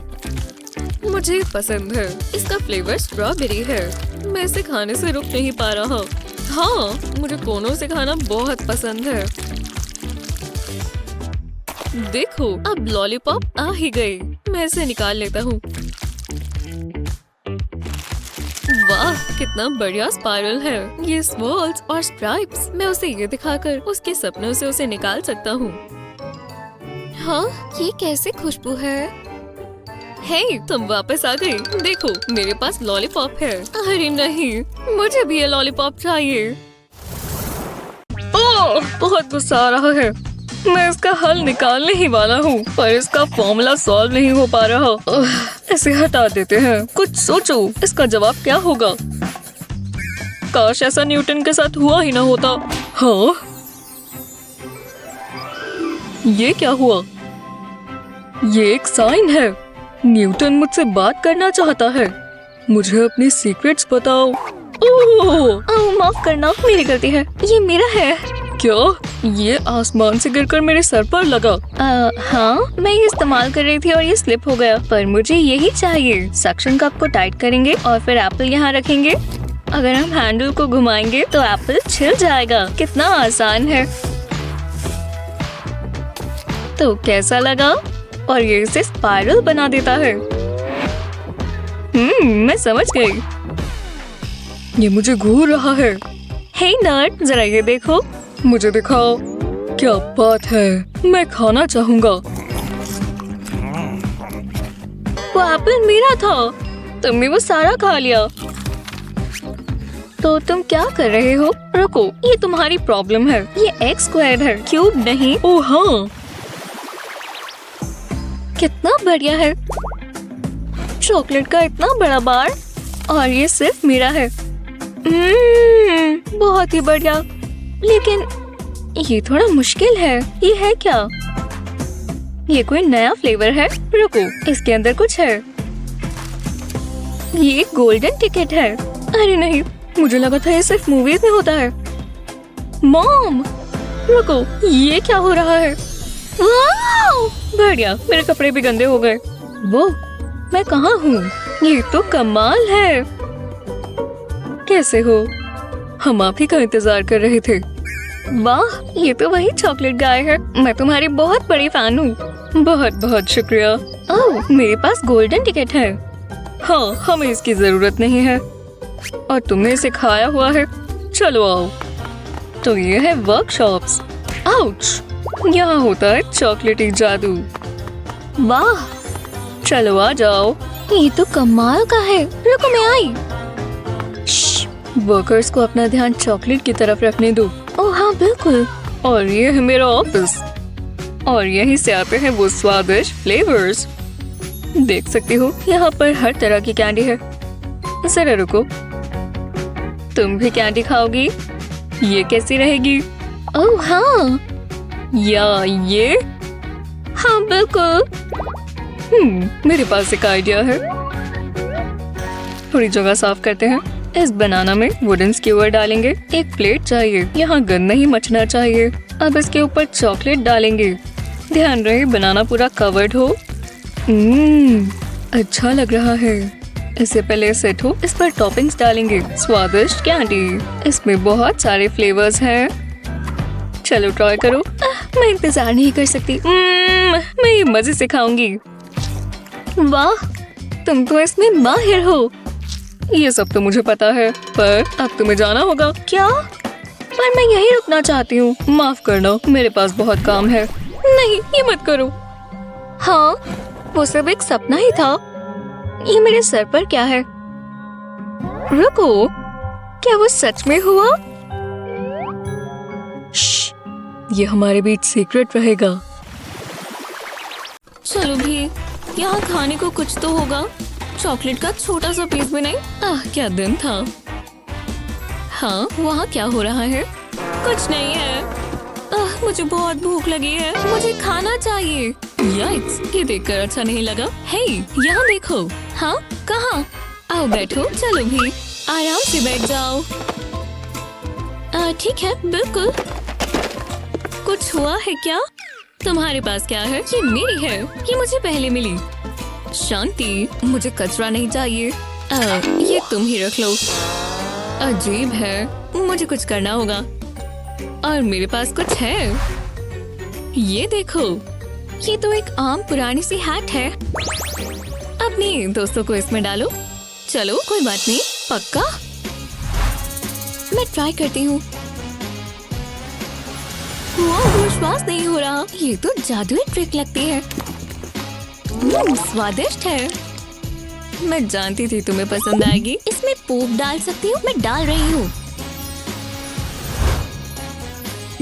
मुझे पसंद है। इसका फ्लेवर स्ट्रॉबेरी है। मैं इसे खाने से रुक नहीं पा रहा। हाँ, मुझे कोनों से खाना बहुत पसंद है। देखो, अब लॉलीपॉप आ ही गई। मैं इसे निकाल लेता हूँ। वाह, कितना बढ़िया स्पाइरल है। ये स्वर्ल्स और स्ट्राइप्स। मैं उसे ये दिखाकर उसके सपनों से उसे निकाल सकता हूँ। हाँ, ये कैसे खुशबू है। हे, तुम वापस आ गई। देखो, मेरे पास लॉलीपॉप है। अरे नहीं, मुझे भी ये लॉलीपॉप चाहिए। ओह, बहुत गुस्सा आ रहा है। मैं इसका हल निकालने ही वाला हूँ, पर इसका फॉर्मूला सॉल्व नहीं हो पा रहा। इसे हटा देते हैं। कुछ सोचो, इसका जवाब क्या होगा। काश ऐसा न्यूटन के साथ हुआ ही ना होता। हाँ, ये क्या हुआ। ये एक साइन है। न्यूटन मुझसे बात करना चाहता है। मुझे अपने सीक्रेट्स बताओ। ओह, माफ करना, मेरी गलती है। ये मेरा है। क्या ये आसमान से गिरकर मेरे सर पर लगा? हाँ, मैं ये इस्तेमाल कर रही थी और ये स्लिप हो गया, पर मुझे यही चाहिए। सक्शन कप को टाइट करेंगे और फिर एप्पल यहाँ रखेंगे। अगर हम हैंडल को घुमाएंगे तो एप्पल छिल जाएगा। कितना आसान है। तो कैसा लगा? और ये इसे स्पाइरल बना देता है। मैं समझ गई। ये मुझे घूर रहा है। हे नर्ड, जरा ये देखो। मुझे दिखाओ। क्या बात है, मैं खाना चाहूँगा। वो एप्पल मेरा था, तुमने वो सारा खा लिया। तो तुम क्या कर रहे हो? रुको, ये तुम्हारी प्रॉब्लम है। ये एक्स स्क्वायर है, क्यूब नहीं। ओह हाँ, कितना बढ़िया है। चॉकलेट का इतना बड़ा बार और ये सिर्फ मेरा है। बहुत ही बढ़िया, लेकिन ये थोड़ा मुश्किल है। ये है क्या? ये कोई नया फ्लेवर है? रुको, इसके अंदर कुछ है। ये गोल्डन टिकट है। अरे नहीं, मुझे लगा था ये सिर्फ मूवीज में होता है। मॉम, रुको, ये क्या हो रहा है? वाओ, बढ़िया, मेरे कपड़े भी गंदे हो गए। वो, मैं कहाँ हूँ? ये तो कमाल है। कैसे हो? हम आप ही का इंतजार कर रहे थे। वाह, ये तो वही चॉकलेट गाय है। मैं तुम्हारी बहुत बड़ी फैन हूँ। बहुत बहुत शुक्रिया। ओह, मेरे पास गोल्डन टिकट है। हाँ, हमें इसकी जरूरत नहीं है और तुमने इसे खाया हुआ है। चलो आओ। तो ये है वर्कशॉप्स। आउच, यहाँ होता है चॉकलेटी जादू। वाह, चलो आ जाओ। ये तो कमाल का है। रुको, मैं आई। वर्कर्स को अपना ध्यान चॉकलेट की तरफ रखने दो। ओह हाँ, बिल्कुल। और ये है मेरा ऑफिस और यहीं से आते हैं वो स्वादिष्ट फ्लेवर्स। देख सकती हो, यहाँ पर हर तरह की कैंडी है। जरा रुको, तुम भी कैंडी खाओगी? ये कैसी रहेगी? ओह हाँ, या ये? हाँ बिल्कुल। मेरे पास एक आइडिया है। थोड़ी जगह साफ करते हैं। इस बनाना में वुडन स्क्यूअर डालेंगे। एक प्लेट चाहिए, यहाँ गंद नहीं मचना चाहिए। अब इसके ऊपर चॉकलेट डालेंगे। ध्यान रहे बनाना पूरा कवर्ड हो। अच्छा लग रहा है। इससे पहले सेट हो, इस पर टॉपिंग्स डालेंगे। स्वादिष्ट कैंडी, इसमें बहुत सारे फ्लेवर्स हैं। चलो ट्राई करो। मैं इंतजार नहीं कर सकती। मैं ये मजे से खाऊंगी। वाह, तुम तो इसमें माहिर हो। ये सब तो मुझे पता है, पर अब तुम्हें जाना होगा। क्या? पर मैं यहीं रुकना चाहती हूँ। माफ करना, मेरे पास बहुत काम है। नहीं, ये मत करो। हाँ, वो सब एक सपना ही था। ये मेरे सर पर क्या है? रुको, क्या वो सच में हुआ? श्श, ये हमारे बीच सीक्रेट रहेगा। चलो भी, यहाँ खाने को कुछ तो होगा। चॉकलेट का छोटा सा पीस भी नहीं। क्या दिन था। हाँ, वहाँ क्या हो रहा है? कुछ नहीं है। मुझे बहुत भूख लगी है। मुझे खाना चाहिए। याइक्स, ये देखकर अच्छा नहीं लगा। हे, यहाँ देखो। हाँ, कहाँ? आओ बैठो। चलो भी, आराम से बैठ जाओ। ठीक है, बिल्कुल। कुछ हुआ है क्या? तुम्हारे पास क्या है? ये मेरी है। ये मुझे पहले मिली। शांति, मुझे कचरा नहीं चाहिए। ये तुम ही रख लो। अजीब है, मुझे कुछ करना होगा। और मेरे पास कुछ है। ये देखो, ये तो एक आम पुरानी सी हैट है। अपने दोस्तों को इसमें डालो। चलो, कोई बात नहीं। पक्का? मैं ट्राई करती हूँ। विश्वास नहीं हो रहा। ये तो जादुई ट्रिक लगती है। स्वादिष्ट है। मैं जानती थी तुम्हें पसंद आएगी। इसमें पोप डाल सकती हूँ। मैं डाल रही हूँ।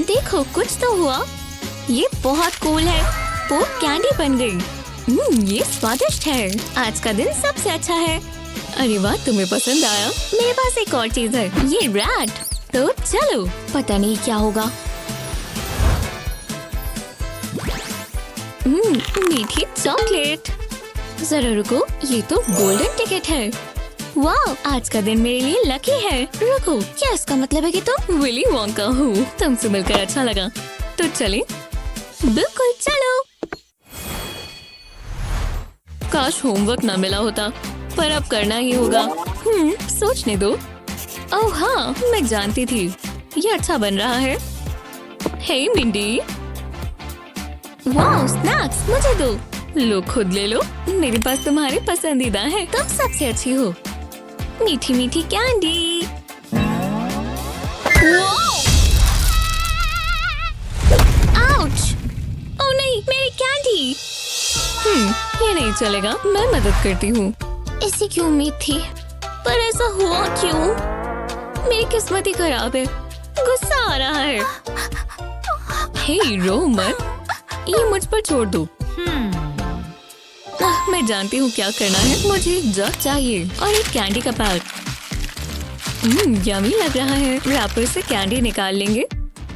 देखो, कुछ तो हुआ। ये बहुत कूल है। पोप कैंडी बन गई। ये स्वादिष्ट है। आज का दिन सबसे अच्छा है। अरे वाह, तुम्हें पसंद आया। मेरे पास एक और चीज है, ये रैट। तो चलो, पता नहीं क्या होगा। मीठी चॉकलेट। जरा रुको, ये तो गोल्डन टिकट है। वाह, आज का दिन मेरे लिए लकी है। रुको, क्या इसका मतलब है कि तुम विली वोंका हो? तुमसे मिलकर अच्छा लगा। तो चले? बिल्कुल, चलो। काश होमवर्क ना मिला होता, पर अब करना ही होगा। सोचने दो। ओह हाँ, मैं जानती थी। ये अच्छा बन रहा है। हे मिंडी, वाह, स्नैक्स मुझे दो। लो, खुद ले लो। मेरे पास तुम्हारे पसंदीदा है। तुम सबसे अच्छी हो। मीठी मीठी कैंडी। मेरी कैंडी। ये नहीं चलेगा, मैं मदद करती हूँ। ऐसी क्यों उम्मीद थी, पर ऐसा हुआ क्यों? मेरी किस्मत ही खराब है। गुस्सा आ रहा है। हे रो मत, ये मुझ पर छोड़ दो। मैं जानती हूँ क्या करना है। मुझे एक जग चाहिए और एक कैंडी का पैक। यमी लग रहा है। रैपर से कैंडी निकाल लेंगे,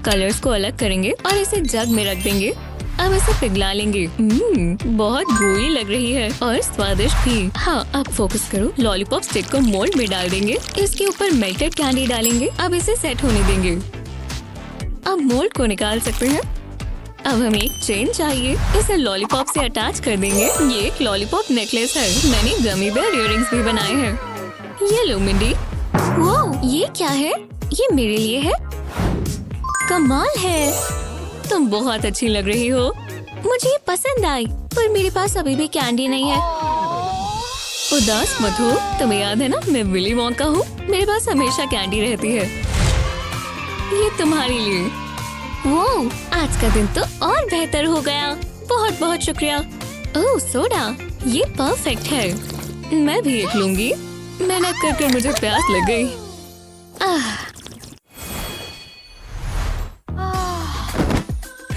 कलर्स को अलग करेंगे और इसे जग में रख देंगे। अब इसे पिघला लेंगे। बहुत gooey लग रही है और स्वादिष्ट भी। हाँ, अब फोकस करो। लॉलीपॉप स्टिक को मोल्ड में डाल देंगे। इसके ऊपर मेल्टेड कैंडी डालेंगे। अब इसे सेट होने देंगे। अब मोल्ड को निकाल सकते हैं। अब हमें एक चेन चाहिए। इसे लॉलीपॉप से अटैच कर देंगे। ये एक लॉलीपॉप नेकलेस है। मैंने गमी बेयर इयररिंग्स भी बनाए हैं। ये लो मिंडी। वो ये क्या है? ये मेरे लिए है। कमाल है। तुम बहुत अच्छी लग रही हो। मुझे ये पसंद आई, पर मेरे पास अभी भी कैंडी नहीं है। उदास मत हो। तुम्हें याद है ना, मैं विली वोंका हूँ। मेरे पास हमेशा कैंडी रहती है। ये तुम्हारे लिए। वो आज का दिन तो और बेहतर हो गया। बहुत बहुत शुक्रिया। ओह सोडा, ये परफेक्ट है। मैं भी एक लूंगी। मेहनत करके मुझे प्यास लग गई।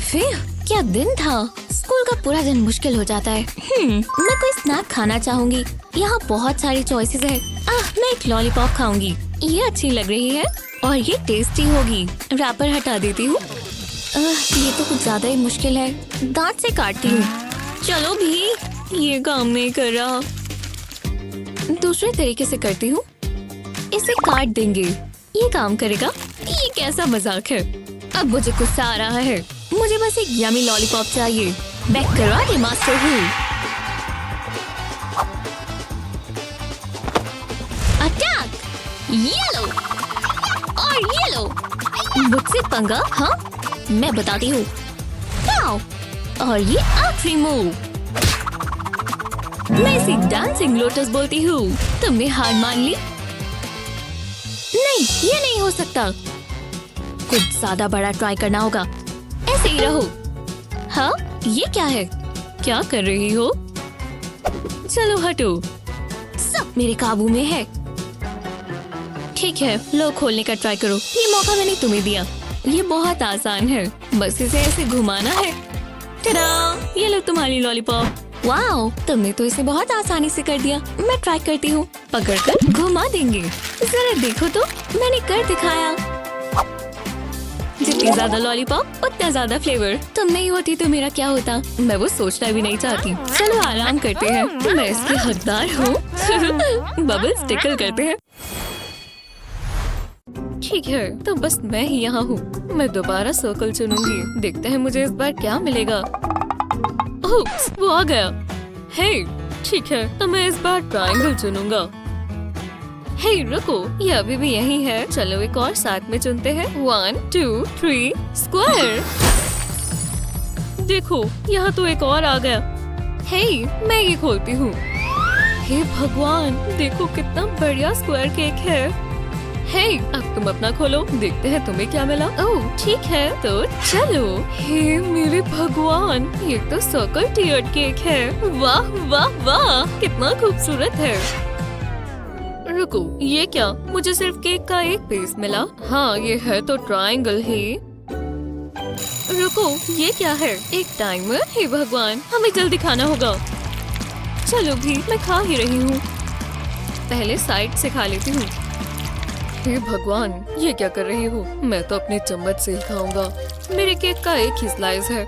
फिर क्या दिन था। स्कूल का पूरा दिन मुश्किल हो जाता है। मैं कोई स्नैक खाना चाहूंगी। यहाँ बहुत सारी चॉइसेस है। मैं एक लॉलीपॉप खाऊंगी। ये अच्छी लग रही है और ये टेस्टी होगी। रैपर हटा देती हूँ। ये तो कुछ ज्यादा ही मुश्किल है। दांत से काटती हूँ। चलो भी, ये काम नहीं कर रहा। दूसरे तरीके से करती हूँ। इसे काट देंगे। ये काम करेगा। ये कैसा मजाक है। अब मुझे गुस्सा आ रहा है। मुझे बस एक यमी लॉलीपॉप चाहिए। बैक करवा दे मास्टर हूँ। अटैक! ये लो और ये लो। मुझसे पंगा? हाँ, मैं बताती हूँ। और ये आखिरी मूव। मैं इसे डांसिंग लोटस बोलती हूँ। तुमने हार मान ली? नहीं, ये नहीं हो सकता। कुछ ज्यादा बड़ा ट्राई करना होगा। ऐसे ही रहो। हाँ, ये क्या है? क्या कर रही हो? चलो हटो। सब मेरे काबू में है। ठीक है, लो खोलने का ट्राई करो। ये मौका मैंने तुम्हें दिया। ये बहुत आसान है। बस इसे ऐसे घुमाना है। टडा! ये लो तुम्हारी लॉलीपॉप। वाओ, तुमने तो इसे बहुत आसानी से कर दिया। मैं ट्राई करती हूँ। पकड़कर घुमा देंगे। जरा देखो तो, मैंने कर दिखाया। जितनी ज्यादा लॉलीपॉप उतना ज्यादा फ्लेवर। तुम नहीं होती तो मेरा क्या होता। मैं वो सोचना भी नहीं चाहती। चलो आराम करते हैं। मैं इसकी हकदार हूँ। बबल्स टिकल करते हैं। ठीक है, तो बस मैं ही यहाँ हूँ। मैं दोबारा सर्कल चुनूंगी। देखते हैं मुझे इस बार क्या मिलेगा। ओप्स, वो आ गया। हे, ठीक है, तो मैं इस बार ट्रायंगल चुनूंगा। हे रुको, ये अभी भी यही है। चलो एक और साथ में चुनते हैं। 1 2 3 स्क्वायर। देखो, यहाँ तो एक और आ गया। हे, मैं ये खोलती हूँ। हे भगवान, देखो कितना बढ़िया स्क्वायर केक है। हे, अब तुम अपना खोलो। देखते हैं तुम्हें क्या मिला। ओह, ठीक है, तो चलो। हे मेरे भगवान, ये तो सर्कल टियर्ड केक है। वाह वाह वाह, कितना खूबसूरत है। रुको, ये क्या? मुझे सिर्फ केक का एक पीस मिला। हाँ, ये है तो ट्रायंगल ही। रुको, ये क्या है? एक टाइमर? हे भगवान, हमें जल्दी खाना होगा। चलो भी, मैं खा ही रही हूँ। पहले साइड से खा लेती हूँ। हे भगवान, ये क्या कर रही हो? मैं तो अपने चम्मच से ही खाऊंगा। मेरे केक का एक ही स्लाइस है।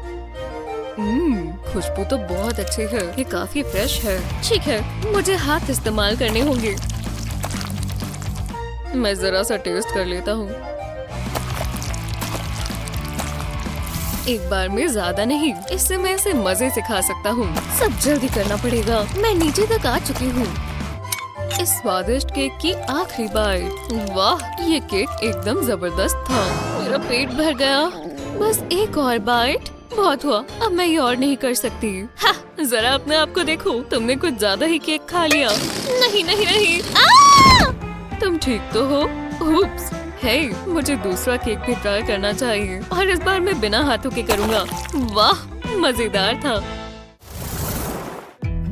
खुशबू तो बहुत अच्छी है। ये काफी फ्रेश है। ठीक है, मुझे हाथ इस्तेमाल करने होंगे। मैं जरा सा टेस्ट कर लेता हूँ। एक बार में ज्यादा नहीं। इससे मैं इसे मजे से खा सकता हूँ। सब जल्दी करना पड़ेगा। मैं नीचे तक आ चुकी हूँ। इस स्वादिष्ट केक की आखिरी बाइट। वाह, ये केक एकदम जबरदस्त था। मेरा पेट भर गया। बस एक और बाइट। बहुत हुआ, अब मैं ये और नहीं कर सकती। हा, जरा अपने आप को देखो। तुमने कुछ ज्यादा ही केक खा लिया। नहीं नहीं नहीं। तुम ठीक तो हो? उप्स। हे, मुझे दूसरा केक भी ट्राई करना चाहिए और इस बार मैं बिना हाथों के करूँगा। वाह, मजेदार था।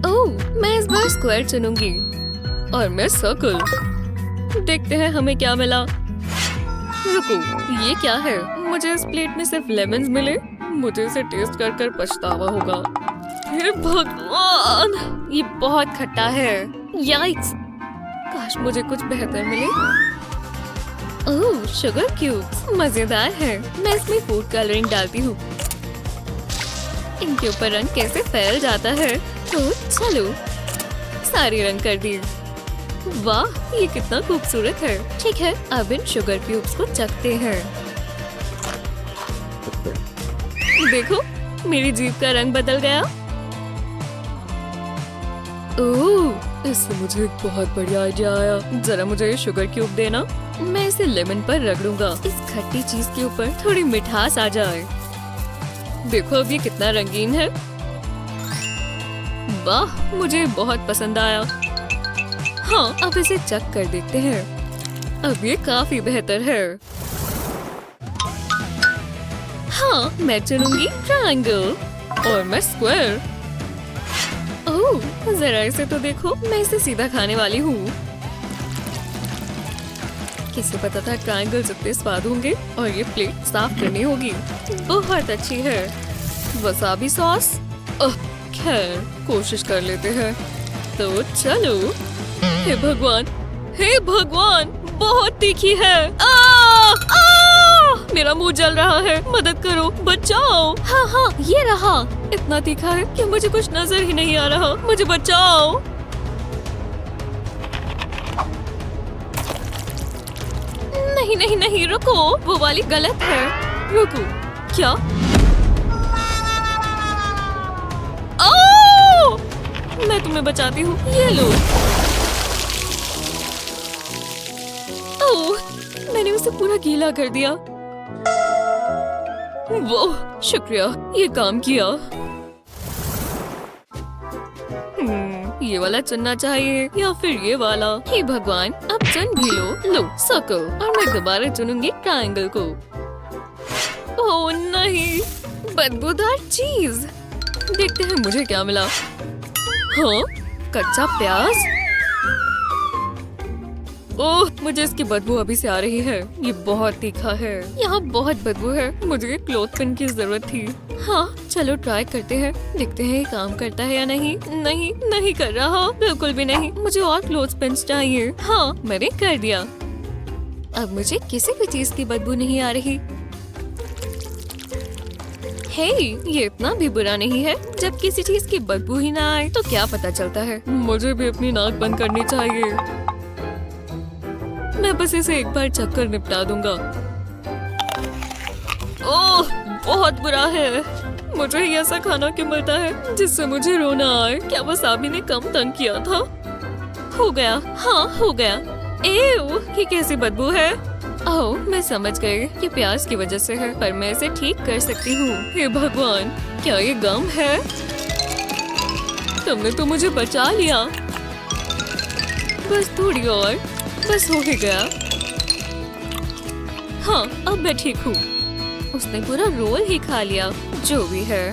ओह, मैं इस बार स्क्वायर चुनूंगी और मैं सर्कल। देखते हैं हमें क्या मिला। रुको, ये क्या है? मुझे इस प्लेट में सिर्फ लेमन्स मिले। मुझे इसे टेस्ट कर कर पछतावा होगा। हे भगवान, ये बहुत खट्टा है। याइक्स! काश मुझे कुछ बेहतर मिले। ओह, शुगर क्यूब्स मजेदार है। मैं इसमें फूड कलरिंग डालती हूँ। इनके ऊपर रंग कैसे फैल जाता है। तो चलो, सारे रंग कर दिए। वाह, ये कितना खूबसूरत है। ठीक है, अब इन शुगर क्यूब्स को चखते हैं। देखो, मेरी जीभ का रंग बदल गया। ओह, इससे मुझे एक बहुत बढ़िया आइडिया आया। जरा मुझे ये शुगर क्यूब देना। मैं इसे लेमन पर रगड़ूंगा। इस खट्टी चीज के ऊपर थोड़ी मिठास आ जाए। देखो अब ये कितना रंगीन है। वाह, मुझे बहुत पसंद आया। हाँ, अब इसे चख कर देखते हैं। अब ये काफी बेहतर है। हाँ, मैं चुनूंगी ट्रायंगल और मैं स्क्वायर। ओह, जरा इसे तो देखो। मैं इसे सीधा खाने वाली हूँ। किसे पता था ट्रायंगल जितने स्वाद होंगे। और ये प्लेट साफ करनी होगी। बहुत अच्छी है। Wasabi sauce. खैर, कोशिश कर लेते हैं। तो चलो। हे भगवान, हे भगवान, बहुत तीखी है। मेरा मुंह जल रहा है। मदद करो, बचाओ। हाँ हाँ, ये रहा। इतना तीखा है कि मुझे कुछ नजर ही नहीं आ रहा। मुझे बचाओ। नहीं नहीं नहीं, रुको, वो वाली गलत है। रुको, क्या? ओह! मैं तुम्हें बचाती हूँ। ये लो। ओह, मैंने उसे पूरा गीला कर दिया। वो, शुक्रिया, ये काम किया। ये वाला चुनना चाहिए या फिर ये वाला। हे भगवान, अब चुन भी लो सर्कल। और मैं दोबारा चुनूंगी ट्रायंगल को। ओह नहीं, बदबूदार चीज। देखते हैं मुझे क्या मिला। हाँ, कच्चा प्याज। ओह, मुझे इसकी बदबू अभी से आ रही है। ये बहुत तीखा है। यहाँ बहुत बदबू है। मुझे क्लोथ पिन की जरूरत थी। हाँ, चलो ट्राई करते हैं। देखते हैं ये काम करता है या नहीं। नहीं, नहीं कर रहा। बिल्कुल भी नहीं। मुझे और क्लोथ पिन चाहिए। हाँ, मैंने कर दिया। अब मुझे किसी भी चीज की बदबू नहीं आ रही। हे, ये इतना भी बुरा नहीं है। जब किसी चीज की बदबू ही ना आए तो क्या पता चलता है। मुझे भी अपनी नाक बंद करनी चाहिए। मैं बस इसे एक बार चक्कर निपटा दूंगा। ओह, बहुत बुरा है। मुझे ही ऐसा खाना क्यों मिलता है जिससे मुझे रोना आए। क्या वसाबी ने कम तंग किया था? हो गया। हाँ, हो गया। एव, ये कैसी बदबू है? ओह, मैं समझ गई। ये प्याज की वजह से है, पर मैं इसे ठीक कर सकती हूँ। हे भगवान, क्या ये गम है? तुमने तो मुझे बचा लिया। बस थोड़ी और, बस हो ही गया। हाँ, अब मैं ठीक हूँ। उसने पूरा रोल ही खा लिया। जो भी है।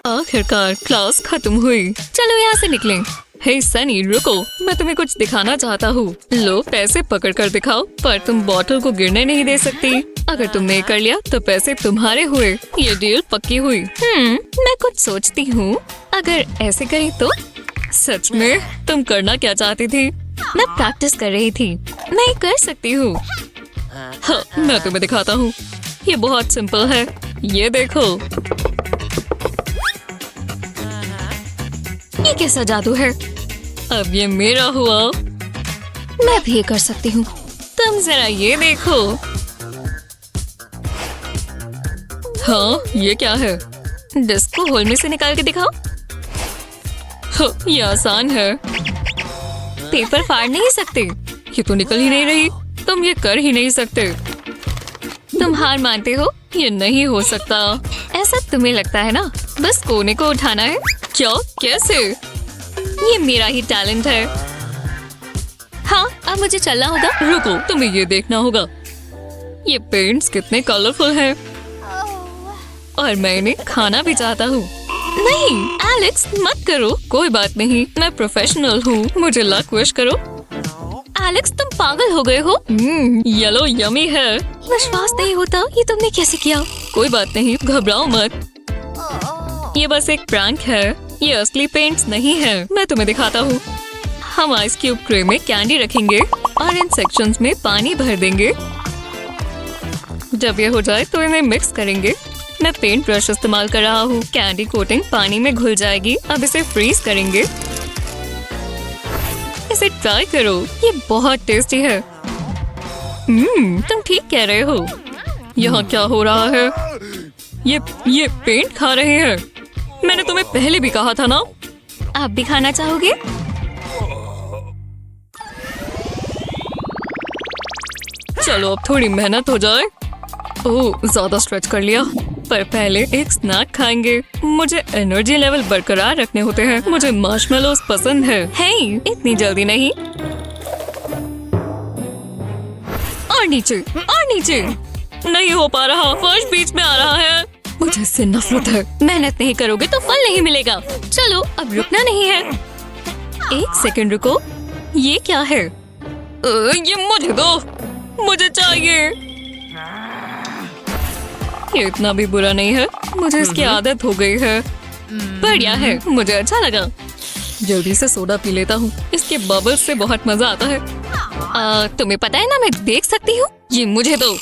आखिरकार क्लास खत्म हुई। चलो यहाँ से निकलें। हे सनी, रुको, मैं तुम्हें कुछ दिखाना चाहता हूँ। लो, पैसे पकड़ कर दिखाओ, पर तुम बॉटल को गिरने नहीं दे सकती। अगर तुमने कर लिया तो पैसे तुम्हारे हुए। ये डील पक्की हुई। मैं कुछ सोचती हूँ। अगर ऐसे करी तो? सच में? तुम करना क्या चाहती थी? मैं प्रैक्टिस कर रही थी। मैं कर सकती हूँ। हाँ, मैं तुम्हें दिखाता हूँ। ये बहुत सिंपल है। ये देखो। ये कैसा जादू है? अब ये मेरा हुआ। मैं भी ये कर सकती हूँ। तुम जरा ये देखो। हाँ, ये क्या है? डिस्क को होल में से निकाल के दिखाओ। हाँ, ये आसान है। पेपर फाड़ नहीं सकते। ये तो निकल ही नहीं रही। तुम ये कर ही नहीं सकते। तुम हार मानते हो? ये नहीं हो सकता। ऐसा तुम्हें लगता है ना? बस कोने को उठाना है। क्या? कैसे? ये मेरा ही टैलेंट है। हाँ, अब मुझे चलना होगा। रुको, तुम्हें ये देखना होगा। ये पेंट्स कितने कलरफुल हैं। और मैं इन्हें खाना भी चाहता हूँ। नहीं एलेक्स, मत करो। कोई बात नहीं, मैं प्रोफेशनल हूँ। मुझे लक विश करो। एलेक्स, तुम पागल हो गए हो? येलो यमी है। विश्वास नहीं होता, ये तुमने कैसे किया? कोई बात नहीं, घबराओ मत। ये बस एक प्रैंक है, ये असली पेंट्स नहीं है। मैं तुम्हें दिखाता हूँ। हम आइस क्यूब ट्रे में कैंडी रखेंगे और इन सेक्शंस में पानी भर देंगे। जब ये हो जाए तो इन्हें मिक्स करेंगे। मैं पेंट ब्रश इस्तेमाल कर रहा हूँ। कैंडी कोटिंग पानी में घुल जाएगी। अब इसे फ्रीज करेंगे। इसे ट्राई करो, ये बहुत टेस्टी है। तुम ठीक कह रहे हो। यहाँ क्या हो रहा है? ये पेंट खा रहे हैं। मैंने तुम्हें पहले भी कहा था ना। आप भी खाना चाहोगे? चलो अब थोड़ी मेहनत हो जाए। ओह, ज्यादा स्ट्रेच कर लिया। पर पहले एक स्नैक खाएंगे। मुझे एनर्जी लेवल बरकरार रखने होते हैं। मुझे मार्शमेलोस पसंद है। हे, इतनी जल्दी नहीं। और नीचे, और नीचे। नहीं हो पा रहा, फर्श बीच में आ रहा है। मुझे इससे नफरत है। मेहनत नहीं करोगे तो फल नहीं मिलेगा। चलो, अब रुकना नहीं है। एक सेकंड रुको, ये क्या है? ये मुझे दो, मुझे चाहिए। ये इतना भी बुरा नहीं है, मुझे इसकी आदत हो गई है। बढ़िया है, मुझे अच्छा लगा। जल्दी से सोडा पी लेता हूँ। इसके बबल्स से बहुत मजा आता है। तुम्हें पता है ना, मैं देख सकती हूँ। ये मुझे दो।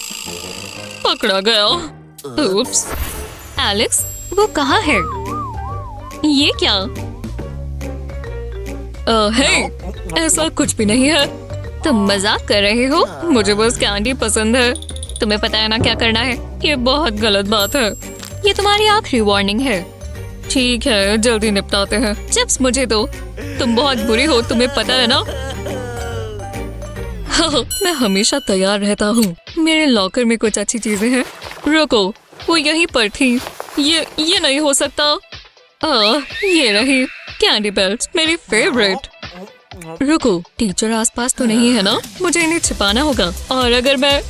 पकड़ा गया। उप्स। एलेक्स, वो कहाँ है? ये क्या? हे, ऐसा कुछ भी नहीं है। तुम मजाक कर रहे हो? मुझे बस कैंडी पसंद है। तुम्हें पता है ना क्या करना है। ये बहुत गलत बात है। ये तुम्हारी आखिरी वार्निंग है। ठीक है, जल्दी निपटाते हैं। चिप्स मुझे दो। तुम बहुत बुरी हो, तुम्हें पता है ना। मैं हमेशा तैयार रहता हूँ। मेरे लॉकर में कुछ अच्छी चीजें हैं। रुको, वो यहीं पर थी। ये नहीं हो सकता। ये रही कैंडी बेल्ट्स, मेरी फेवरेट। रुको, टीचर आसपास तो नहीं है ना। मुझे इन्हें छिपाना होगा। और अगर मैं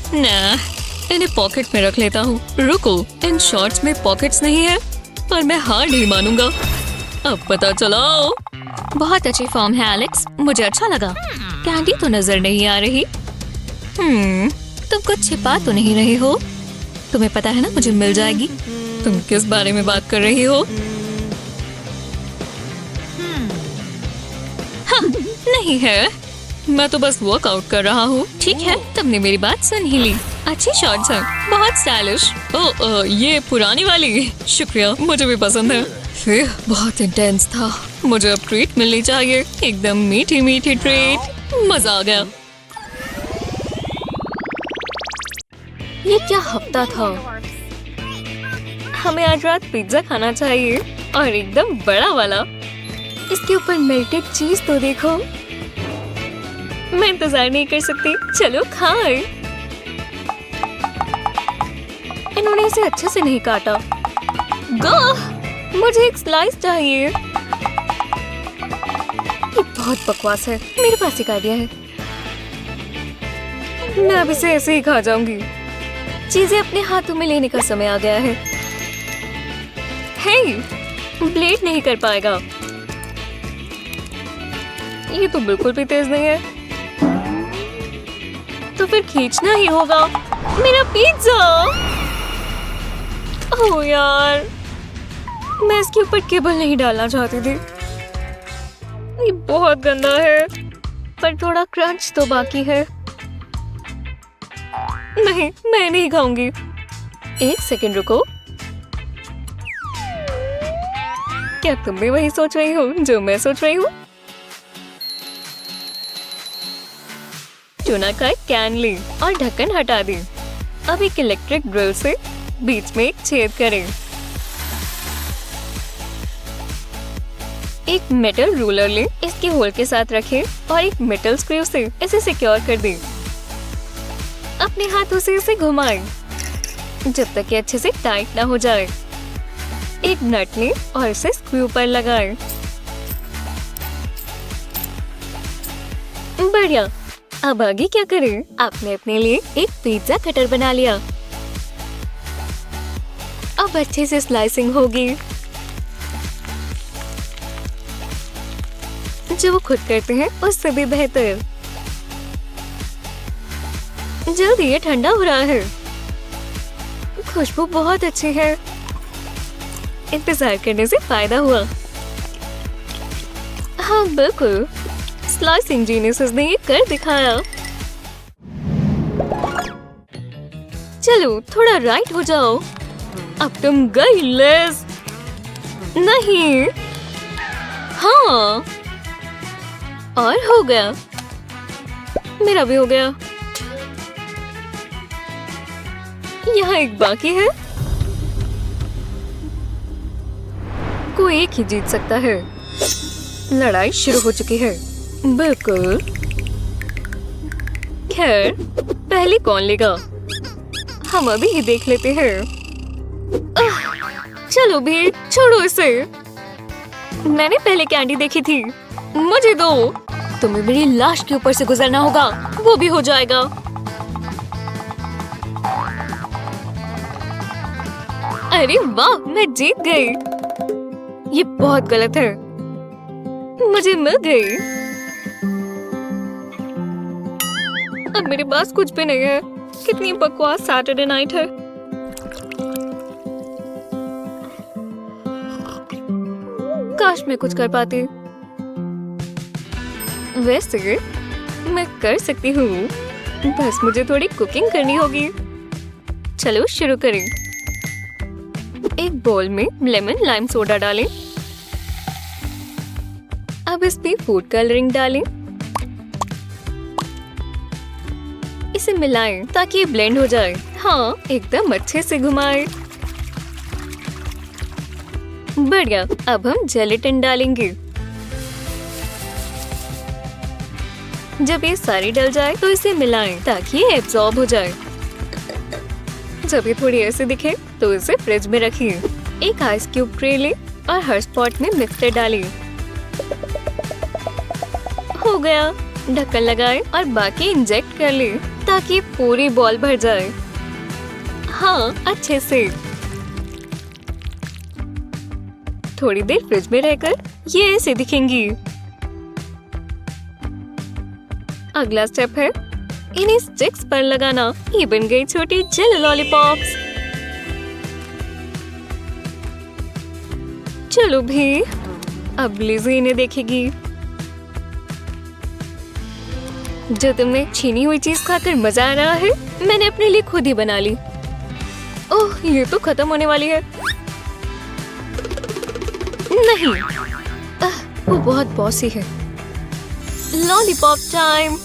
इन्हें पॉकेट में रख लेता हूँ। रुको, इन शॉर्ट्स में पॉकेट्स नहीं है। पर मैं हार नहीं मानूंगा। अब पता चला। बहुत अच्छी फॉर्म है एलेक्स, मुझे अच्छा लगा। कैंडी तो नजर नहीं आ रही। तुम कुछ छिपा तो नहीं रहे हो? तुम्हें पता है ना, मुझे मिल जाएगी। तुम किस बारे में बात कर रही हो? हाँ, नहीं है। मैं तो बस वर्कआउट कर रहा हूँ। ठीक है, तुमने मेरी बात सुन ही ली। अच्छी शॉर्ट्स हैं, बहुत स्टाइलिश। ओह, ये पुरानी वाली। शुक्रिया, मुझे भी पसंद है। फिर बहुत इंटेंस था। मुझे अब ट्रीट मिलनी चाहिए, एकदम मीठी मीठी ट्रीट। मजा आ गया। ये क्या हफ्ता था? हमें आज रात पिज्जा खाना चाहिए, और एकदम बड़ा वाला। इसके ऊपर मेल्टेड चीज तो देखो। मैं इंतजार नहीं कर सकती। चलो खाएं। इन्होंने इसे अच्छे से नहीं काटा। मुझे एक स्लाइस चाहिए। ये बहुत बकवास है। मेरे पास एक आइडिया है। मैं अब इसे ऐसे ही खा जाऊंगी। चीजें अपने हाथों में लेने का समय आ गया है। हे, ब्लेड नहीं कर पाएगा। ये तो बिल्कुल भी तेज नहीं है। तो फिर खींचना ही होगा। मेरा पिज्जा। ओह यार, मैं इसके ऊपर केबल नहीं डालना चाहती थी। ये बहुत गंदा है, पर थोड़ा क्रंच तो बाकी है। नहीं, मैं नहीं खाऊंगी। एक सेकंड रुको। क्या तुम भी वही सोच रही हो जो मैं सोच रही हूँ? टूना का एक कैन ली और ढक्कन हटा दी। अब एक इलेक्ट्रिक ड्रिल से बीच में एक छेद करें। एक मेटल रूलर लें, इसके होल के साथ रखें और एक मेटल स्क्रू से इसे सिक्योर कर दें। अपने हाथों से इसे घुमाएं जब तक ये अच्छे से टाइट ना हो जाए। एक नट लें और इसे स्क्रू पर लगाएं। बढ़िया। अब आगे क्या करें? आपने अपने लिए एक पिज्जा कटर बना लिया। अब अच्छे से स्लाइसिंग होगी। जो वो खुद करते हैं उससे भी बेहतर। जल्दी, ये ठंडा हो रहा है। खुशबू बहुत अच्छी है। इंतजार करने से फायदा हुआ। हाँ बिल्कुल, स्लाइसिंग जीनियस ने ये कर दिखाया। चलो थोड़ा राइट हो जाओ। अब तुम गई लिज। नहीं, हाँ, और हो गया। मेरा भी हो गया। यहाँ एक बाकी है। कोई एक ही जीत सकता है। लड़ाई शुरू हो चुकी है। बिल्कुल। खैर, पहले कौन लेगा? हम अभी ही देख लेते हैं। चलो भी, छोड़ो इसे। मैंने पहले कैंडी देखी थी। मुझे दो। तुम्हें मेरी लाश के ऊपर से गुजरना होगा। वो भी हो जाएगा। अरे वाह, मैं जीत गई। ये बहुत गलत है। मुझे मिल गई। अब मेरे पास कुछ भी नहीं है। कितनी बकवास सैटरडे नाइट है। काश मैं कुछ कर पाती। वैसे मैं कर सकती हूँ, बस मुझे थोड़ी कुकिंग करनी होगी। चलो शुरू करें। एक बोल में लेमन लाइम सोडा डालें। अब इस पे फूड कलरिंग डालें। इसे मिलाएं ताकि ये ब्लेंड हो जाए। हाँ, एकदम अच्छे से घुमाएं। बढ़िया। अब हम जेलेटिन डालेंगे। जब ये सारी डल जाए तो इसे मिलाएं ताकि ये एब्जॉर्ब हो जाए। जब ये थोड़ी ऐसे दिखे तो इसे फ्रिज में रखिए। एक आइस क्यूब ट्रे लें और हर स्पॉट में मिक्सचर डालें। हो गया। ढक्कन लगाएं और बाकी इंजेक्ट कर लें ताकि पूरी बॉल भर जाए। हाँ, अच्छे से। थोड़ी देर फ्रिज में रहकर ये ऐसे दिखेंगी। अगला स्टेप है इन्हें स्टिक्स पर लगाना। ये बन गई छोटी जेली लॉलीपॉप्स। चलो भी, अब लिज़ी इन्हें देखेगी। जो तुमने छीनी हुई चीज खाकर मजा आ रहा है, मैंने अपने लिए खुद ही बना ली। ओह, ये तो खत्म होने वाली है। नहीं, वो बहुत बॉसी है। Lollipop time.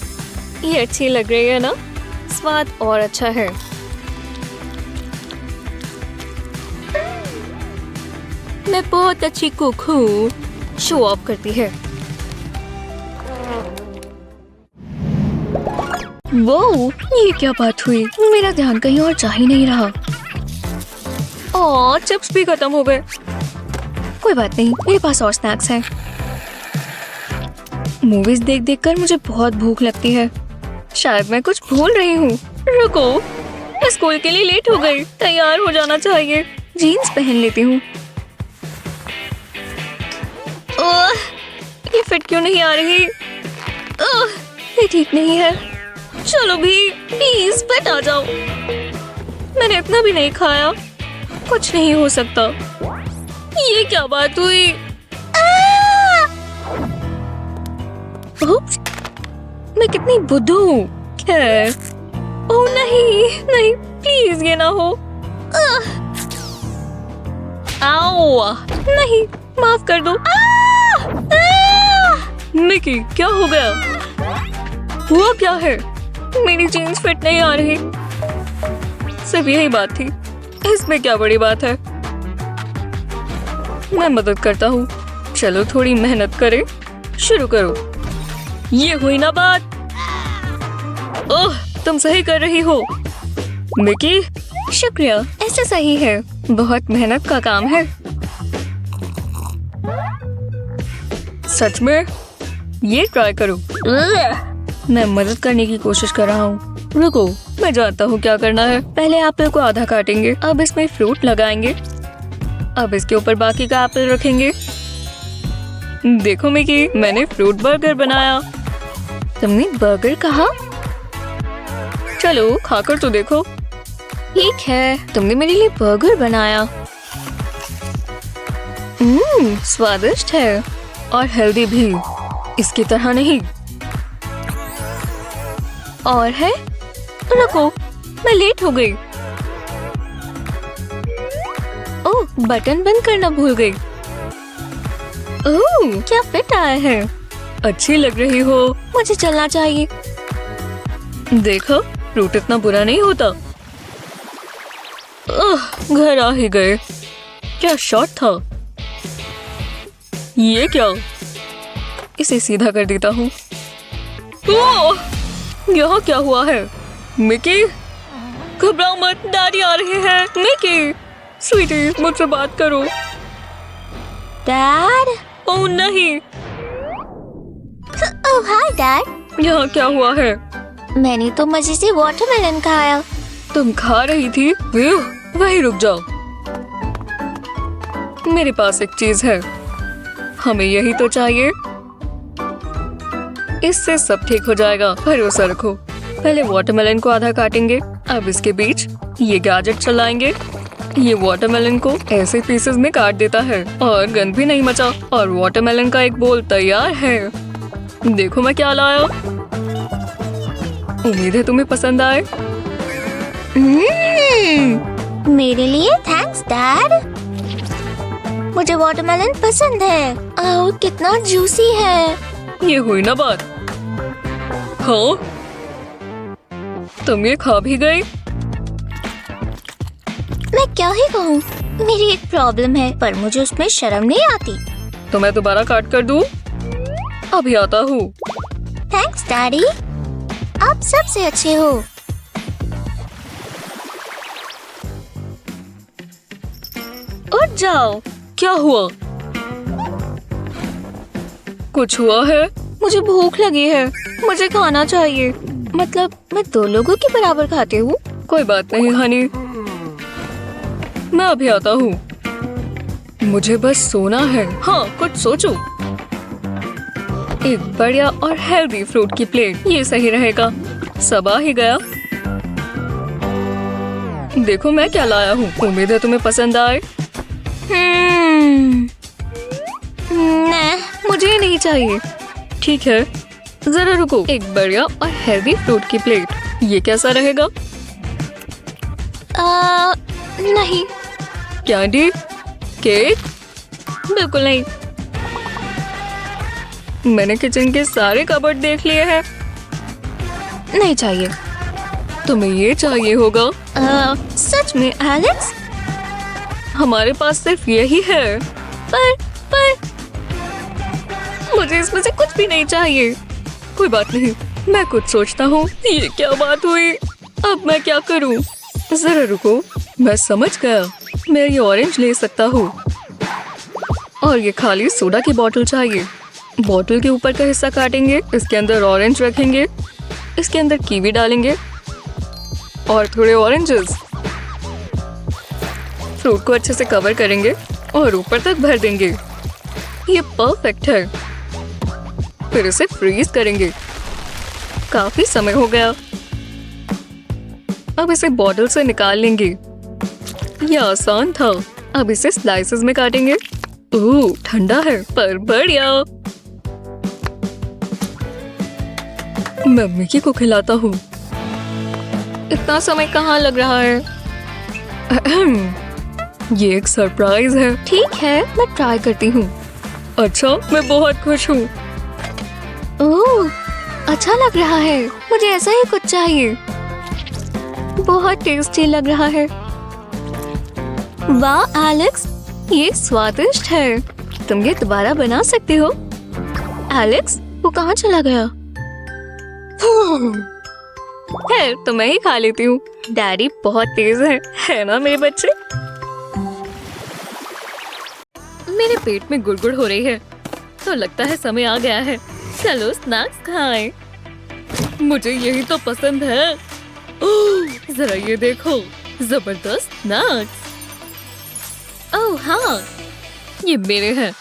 ये अच्छी लग रही है ना? स्वाद और अच्छा है। मैं बहुत अच्छी कुक हूँ। शो ऑफ करती है। वो ये क्या बात हुई? मेरा ध्यान कहीं और जा ही नहीं रहा। ओह, चिप्स भी खत्म हो गए। कोई बात नहीं, मेरे पास और स्नैक्स हैं। मूवीज देख देख कर मुझे बहुत भूख लगती है। शायद मैं कुछ भूल रही हूँ। रुको, मैं स्कूल के लिए लेट हो गई। तैयार हो जाना चाहिए। जीन्स पहन लेती हूँ। ओह, ये फिट क्यों नहीं आ रही? ओह, ये ठीक नहीं है। चलो भी, प्लीज फिट आ जाओ। मैंने इतना भी नहीं खाया। कुछ नहीं हो सकता। ये क्या बात हुई? उप्स, मैं कितनी बुद्धू हूँ। खैर। ओह नहीं, नहीं, प्लीज ये ना हो। आओ, नहीं, माफ कर दो। मिकी, क्या हो गया? हुआ क्या है? मेरी जीन्स फिट नहीं आ रही। सिर्फ यही बात थी। इसमें क्या बड़ी बात है? मैं मदद करता हूँ। चलो थोड़ी मेहनत करें। शुरू करो। ये हुई ना बात। ओह, तुम सही कर रही हो मिकी। शुक्रिया, ऐसा सही है। बहुत मेहनत का काम है। सच में? ये ट्राई करो। मैं मदद करने की कोशिश कर रहा हूँ। रुको, मैं जानता हूँ क्या करना है। पहले एप्पल को आधा काटेंगे। अब इसमें फ्रूट लगाएंगे। अब इसके ऊपर बाकी का एप्पल रखेंगे। देखो मिकी, मैंने फ्रूट बर्गर बनाया। तुमने बर्गर कहा? चलो खाकर तो देखो। ठीक है, तुमने मेरे लिए बर्गर बनाया। स्वादिष्ट है और हेल्दी भी, इसकी तरह नहीं। और है? रुको, मैं लेट हो गई। ओह, बटन बंद करना भूल गई। ओह, क्या फिट आया है। अच्छी लग रही हो। मुझे चलना चाहिए। देखो, फ्रूट इतना बुरा नहीं होता। घर आ ही गए। क्या शॉट था। ये क्या? इसे सीधा कर देता हूँ। यहाँ क्या हुआ है? मिकी, घबराओ मत, डैडी आ रहे हैं। मिकी, स्वीटी, मुझसे बात करो। डैड। ओह नहीं। ओह हाय डैड। यहाँ क्या हुआ है? मैंने तो मजे से वाटरमेलन खाया। तुम खा रही थी? वही रुक जाओ। मेरे पास एक चीज है, हमें यही तो चाहिए। इससे सब ठीक हो जाएगा। भरोसा रखो। पहले वाटरमेलन को आधा काटेंगे, अब इसके बीच ये गैजेट चलाएंगे। ये वाटरमेलन को ऐसे पीसेस में काट देता है और गंद भी नहीं मचा, और वाटरमेलन का एक बोल तैयार है। देखो मैं क्या लाया। उम्मीद है तुम्हें पसंद आए। मेरे लिए थैंक्स डैड। मुझे वाटरमेलन पसंद है। ओह, कितना जूसी है। ये हुई ना बात। हाँ, तुम ये खा भी गई। मैं क्या ही कहूँ, मेरी एक प्रॉब्लम है, पर मुझे उसमें शर्म नहीं आती। तो मैं दोबारा काट कर दूं? अभी आता हूँ। थैंक्स डैडी, आप सबसे अच्छे हो। उठ जाओ। क्या हुआ? कुछ हुआ है? मुझे भूख लगी है, मुझे खाना चाहिए। मतलब मैं 2 लोगों के बराबर खाती हूँ। कोई बात नहीं हनी, मैं अभी आता हूँ। मुझे बस सोना है। हाँ, कुछ सोचो। एक बढ़िया और हेल्दी फ्रूट की प्लेट, ये सही रहेगा। सब आ ही गया। देखो मैं क्या लाया हूँ, उम्मीद है तुम्हें पसंद आए। नहीं, मुझे ये नहीं चाहिए। ठीक है, जरा रुको। एक बढ़िया और हेल्दी फ्रूट की प्लेट, ये कैसा रहेगा? नहीं। Candy, cake? बिल्कुल नहीं। मैंने किचन के सारे कबर्ड देख लिए हैं। नहीं चाहिए। तुम्हें ये चाहिए होगा। सच में एलेक्स? हमारे पास सिर्फ यही है। पर मुझे इसमें से कुछ भी नहीं चाहिए। कोई बात नहीं, मैं कुछ सोचता हूँ। ये क्या बात हुई? अब मैं क्या करूँ? जरा रुको, मैं समझ गया। मैं ये ऑरेंज ले सकता हूँ और ये खाली सोडा की बोतल चाहिए। बोतल के ऊपर का हिस्सा काटेंगे, इसके अंदर ऑरेंज रखेंगे, इसके अंदर कीवी डालेंगे और थोड़े ऑरेंजेस। फ्रूट को अच्छे से कवर करेंगे और ऊपर तक भर देंगे। ये परफेक्ट है। फिर इसे फ्रीज करेंगे। काफी समय हो गया। अब इसे बॉटल से निकाल लेंगे। ये आसान था। अब इसे स्लाइसेस में काटेंगे। ओह, ठंडा है पर बढ़िया। मैं मिकी को खिलाता हूँ। इतना समय कहाँ लग रहा है? ये एक सरप्राइज है। ठीक है, मैं ट्राई करती हूँ। अच्छा, मैं बहुत खुश हूँ। ओह, अच्छा लग रहा है। मुझे ऐसा ही कुछ चाहिए। बहुत टेस्टी लग रहा है। वाह एलेक्स, ये स्वादिष्ट है। तुम ये दोबारा बना सकते हो। एलेक्स, वो कहाँ चला गया? है तो मैं ही खा लेती हूँ। डैडी बहुत तेज है ना मेरे बच्चे? मेरे पेट में गुड़गुड़ हो रही है, तो लगता है समय आ गया है। चलो स्नैक्स खाएं। मुझे यही तो पसंद है। ओह, जरा ये देखो, जबरदस्त स्नैक्स। ओह हाँ, ये मेरे हैं।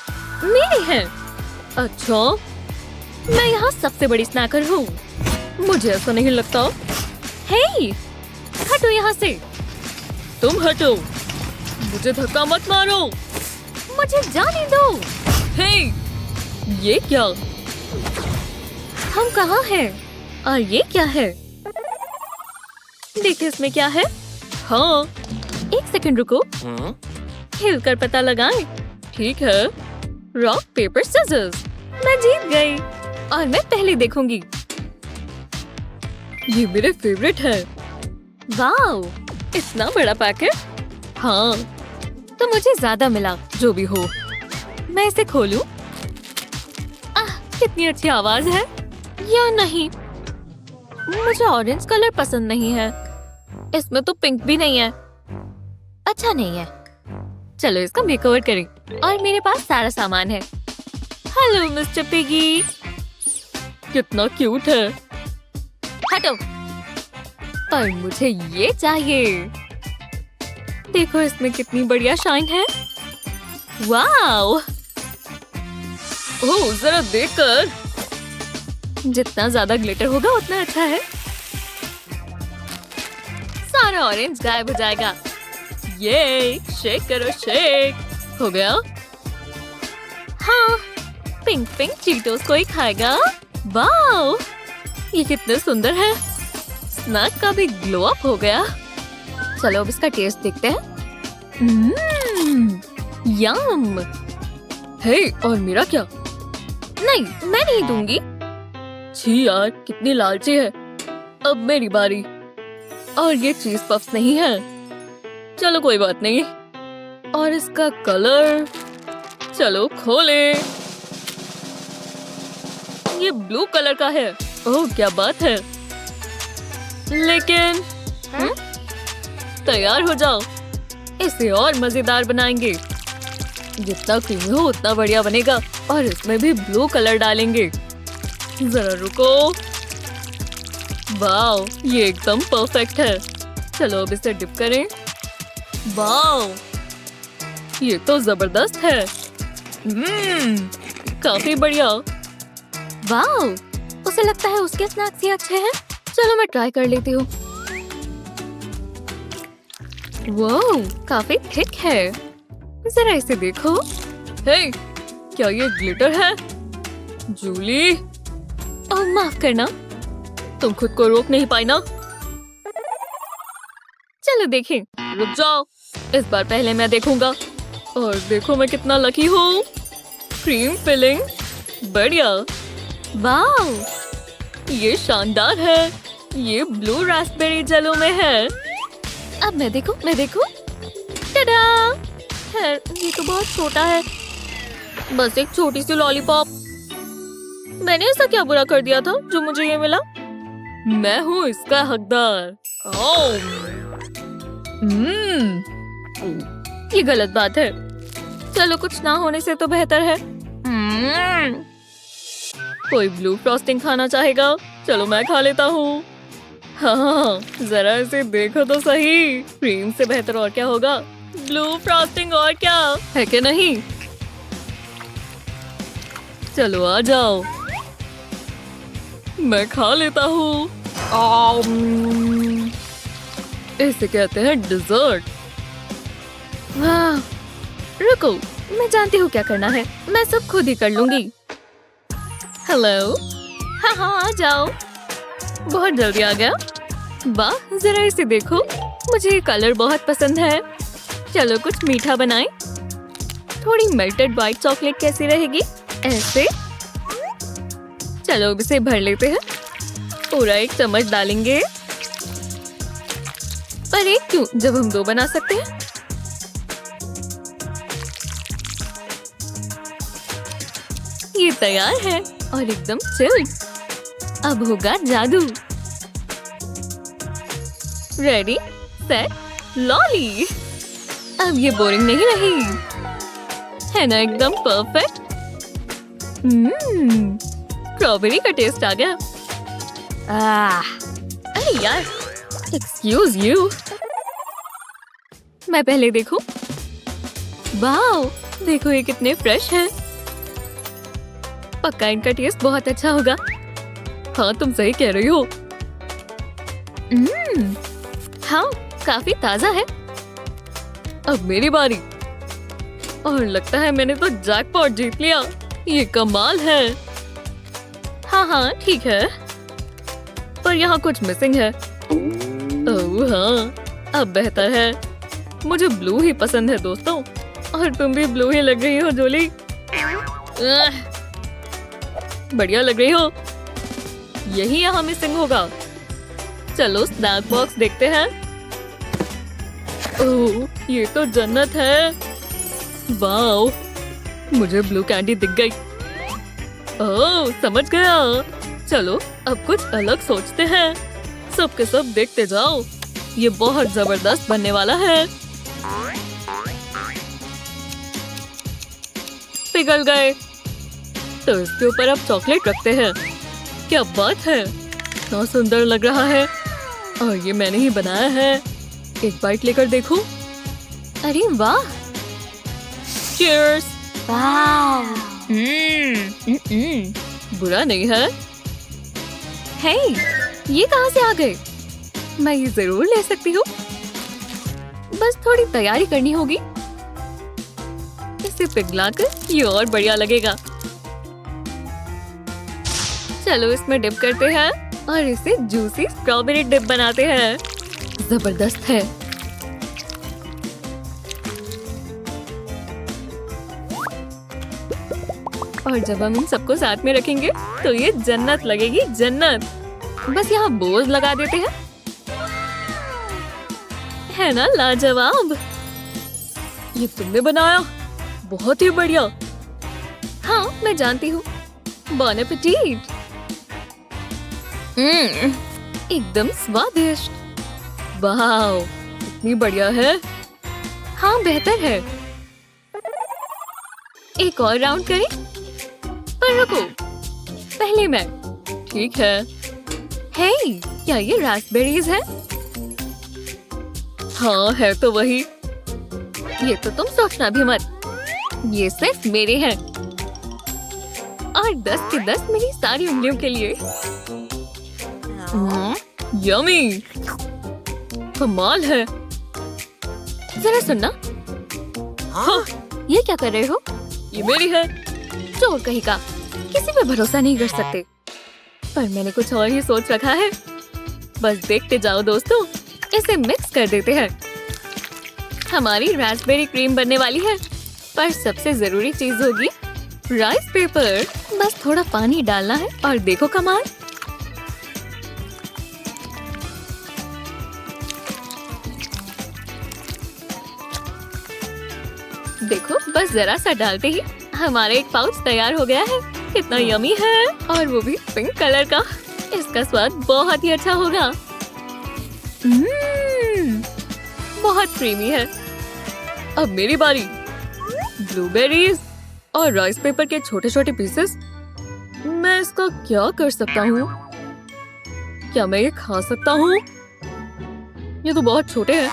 मेरे हैं? अच्छा, मैं यहाँ सबसे बड़ी स्नैकर हूँ। मुझे ऐसा नहीं लगता। हे, हटो यहाँ से। तुम हटो। मुझे धक्का मत मारो। मुझे जाने दो। हे, ये क्या? हम कहाँ हैं? और ये क्या है? देखिए इसमें क्या है। हाँ, एक सेकंड रुको। हिल कर पता लगाएं। ठीक है। Rock paper scissors. मैं जीत गई और मैं पहले देखूंगी। ये मेरे फेवरेट है। वाओ, इतना बड़ा पैकेट। हाँ, तो मुझे ज्यादा मिला। जो भी हो, मैं इसे खोलूं। कितनी अच्छी आवाज है। या नहीं, मुझे ऑरेंज कलर पसंद नहीं है। इसमें तो पिंक भी नहीं है। अच्छा नहीं है। चलो इसका मेकओवर करें। और मेरे पास सारा सामान है। Hello mister piggy. कितना क्यूट है। हटो। पर मुझे ये चाहिए। देखो इसमें कितनी बढ़िया शाइन है। वाओ। ओह, जरा देखकर। जितना ज्यादा ग्लिटर होगा उतना अच्छा है। सारा ऑरेंज गायब हो जाएगा। ये शेक करो, शेक। हो गया? हाँ, पिंक पिंक चीटोस कोई खाएगा। वाओ, ये कितने सुंदर है। स्नैक का भी ग्लो अप हो गया। चलो अब इसका टेस्ट देखते हैं। यम। हे, और मेरा क्या? नहीं, मैं नहीं दूंगी। छी यार, कितनी लालची है। अब मेरी बारी। और ये चीज पफ्स नहीं है। चलो कोई बात नहीं। और इसका कलर, चलो खोले। ये ब्लू कलर का है। ओह क्या बात है। लेकिन तैयार हो जाओ, इसे और मजेदार बनाएंगे। जितना क्रीमी हो उतना बढ़िया बनेगा। और इसमें भी ब्लू कलर डालेंगे। जरा रुको। वाओ, ये एकदम परफेक्ट है। चलो अब इसे डिप करें। वाओ, ये तो जबरदस्त है। काफी बढ़िया। वाओ, उसे लगता है उसके स्नैक्स ही अच्छे हैं। चलो मैं ट्राई कर लेती हूँ। वाओ, काफी थिक है। जरा इसे देखो। हे, क्या ये ग्लिटर है? जूली, ओह माफ करना, तुम खुद को रोक नहीं पाई ना। चलो देखें। रुक जाओ, इस बार पहले मैं देखूंगा। और देखो मैं कितना लकी हूँ। क्रीम फिलिंग, बढ़िया। वाओ, ये शानदार है। ये ब्लू रास्पबेरी जेलो में है। अब मैं देखूं। टडा! खैर, ये तो बहुत छोटा है। बस एक छोटी सी लॉलीपॉप। मैंने ऐसा क्या बुरा कर दिया था जो मुझे ये मिला? मैं हूँ इसका हकदार। ये गलत बात है। चलो कुछ ना होने से तो बेहतर है। कोई ब्लू फ्रॉस्टिंग खाना चाहेगा? चलो मैं खा लेता हूँ। हाँ, जरा इसे देखो तो सही। क्रीम से बेहतर और क्या होगा? ब्लू फ्रॉस्टिंग और क्या है कि नहीं? चलो आ जाओ, मैं खा लेता हूँ। इसे कहते हैं डिजर्ट। वाह, रुको, मैं जानती हूँ क्या करना है। मैं सब खुद ही कर लूंगी। हेलो। हाँ, आ जाओ। बहुत जल्दी आ गया। वाह, जरा इसे देखो। मुझे ये कलर बहुत पसंद है। चलो कुछ मीठा बनाएं। थोड़ी मेल्टेड व्हाइट चॉकलेट कैसी रहेगी? ऐसे। चलो अब इसे भर लेते हैं। पूरा एक चम्मच डालेंगे। पर एक क्यों, जब हम दो बना सकते हैं। ये तैयार है और एकदम चिल्ड। अब होगा जादू। Ready, set, lolly. अब ये बोरिंग नहीं रही, है ना? एकदम परफेक्ट। स्ट्रॉबेरी का टेस्ट आ गया। अरे यार, एक्सक्यूज यू, मैं पहले देखूं। वाओ, देखो ये कितने फ्रेश हैं। पक्का इनका टेस्ट बहुत अच्छा होगा। हाँ, तुम सही कह रही हो। हाँ, काफी ताजा है। अब मेरी बारी। और लगता है मैंने तो जैकपॉट जीत लिया। ये कमाल है। हाँ, ठीक है, पर यहाँ कुछ मिसिंग है। ओह हाँ, अब बेहतर है। मुझे ब्लू ही पसंद है दोस्तों, और तुम भी ब्लू ही लग रही हो जोली। बढ़िया लग रही हो। यही यहाँ मिसिंग होगा। चलो स्नैक बॉक्स देखते हैं। ओह, ये तो जन्नत है। वाओ, मुझे ब्लू कैंडी दिख गई। ओह, समझ गया। चलो अब कुछ अलग सोचते हैं। सब के सब देखते जाओ। ये बहुत जबरदस्त बनने वाला है। पिघल गए। तो इसके ऊपर अब चॉकलेट रखते हैं। क्या बात है, इतना सुंदर लग रहा है। और ये मैंने ही बनाया है। एक बाइट लेकर देखो। अरे वाह, चीयर्स। बुरा नहीं है। हे, ये कहाँ से आ गए? मैं ये जरूर ले सकती हूँ, बस थोड़ी तैयारी करनी होगी। इसे पिघलाकर ये और बढ़िया लगेगा। चलो इसमें डिप करते हैं और इसे जूसी स्ट्रॉबेरी डिप बनाते हैं। जबरदस्त है। और जब हम इन सबको साथ में रखेंगे तो ये जन्नत लगेगी, जन्नत। बस यहाँ बोझ लगा देते हैं। है ना लाजवाब? ये तुमने बनाया? बहुत ही बढ़िया। हाँ, मैं जानती हूँ। बॉन एपेटीट। एकदम स्वादिष्ट। वाह, इतनी बढ़िया है। हाँ, बेहतर है। एक और राउंड करें? पर रुको, पहले मैं। ठीक है। हे, क्या ये रास्पबेरीज है? हाँ, है तो वही। ये तो तुम सोचना भी मत। ये सिर्फ मेरे हैं। और 10 के 10 मेरी सारी उंगलियों के लिए। यमी, कमाल है। जरा सुनना। हाँ, ये क्या कर रहे हो? ये मेरी है। चोर कहीं का, किसी पे भरोसा नहीं कर सकते। पर मैंने कुछ और ही सोच रखा है। बस देखते जाओ दोस्तों। इसे मिक्स कर देते हैं। हमारी रास्पबेरी क्रीम बनने वाली है। पर सबसे जरूरी चीज होगी राइस पेपर। बस थोड़ा पानी डालना है और देखो कमाल। देखो, बस जरा सा डालते ही हमारा एक पाउच तैयार हो गया है। कितना यमी है, और वो भी पिंक कलर का। इसका स्वाद बहुत ही अच्छा होगा। बहुत क्रीमी है। अब मेरी बारी। ब्लूबेरीज और राइस पेपर के छोटे छोटे पीसेस। मैं इसका क्या कर सकता हूँ? क्या मैं ये खा सकता हूँ? ये तो बहुत छोटे हैं।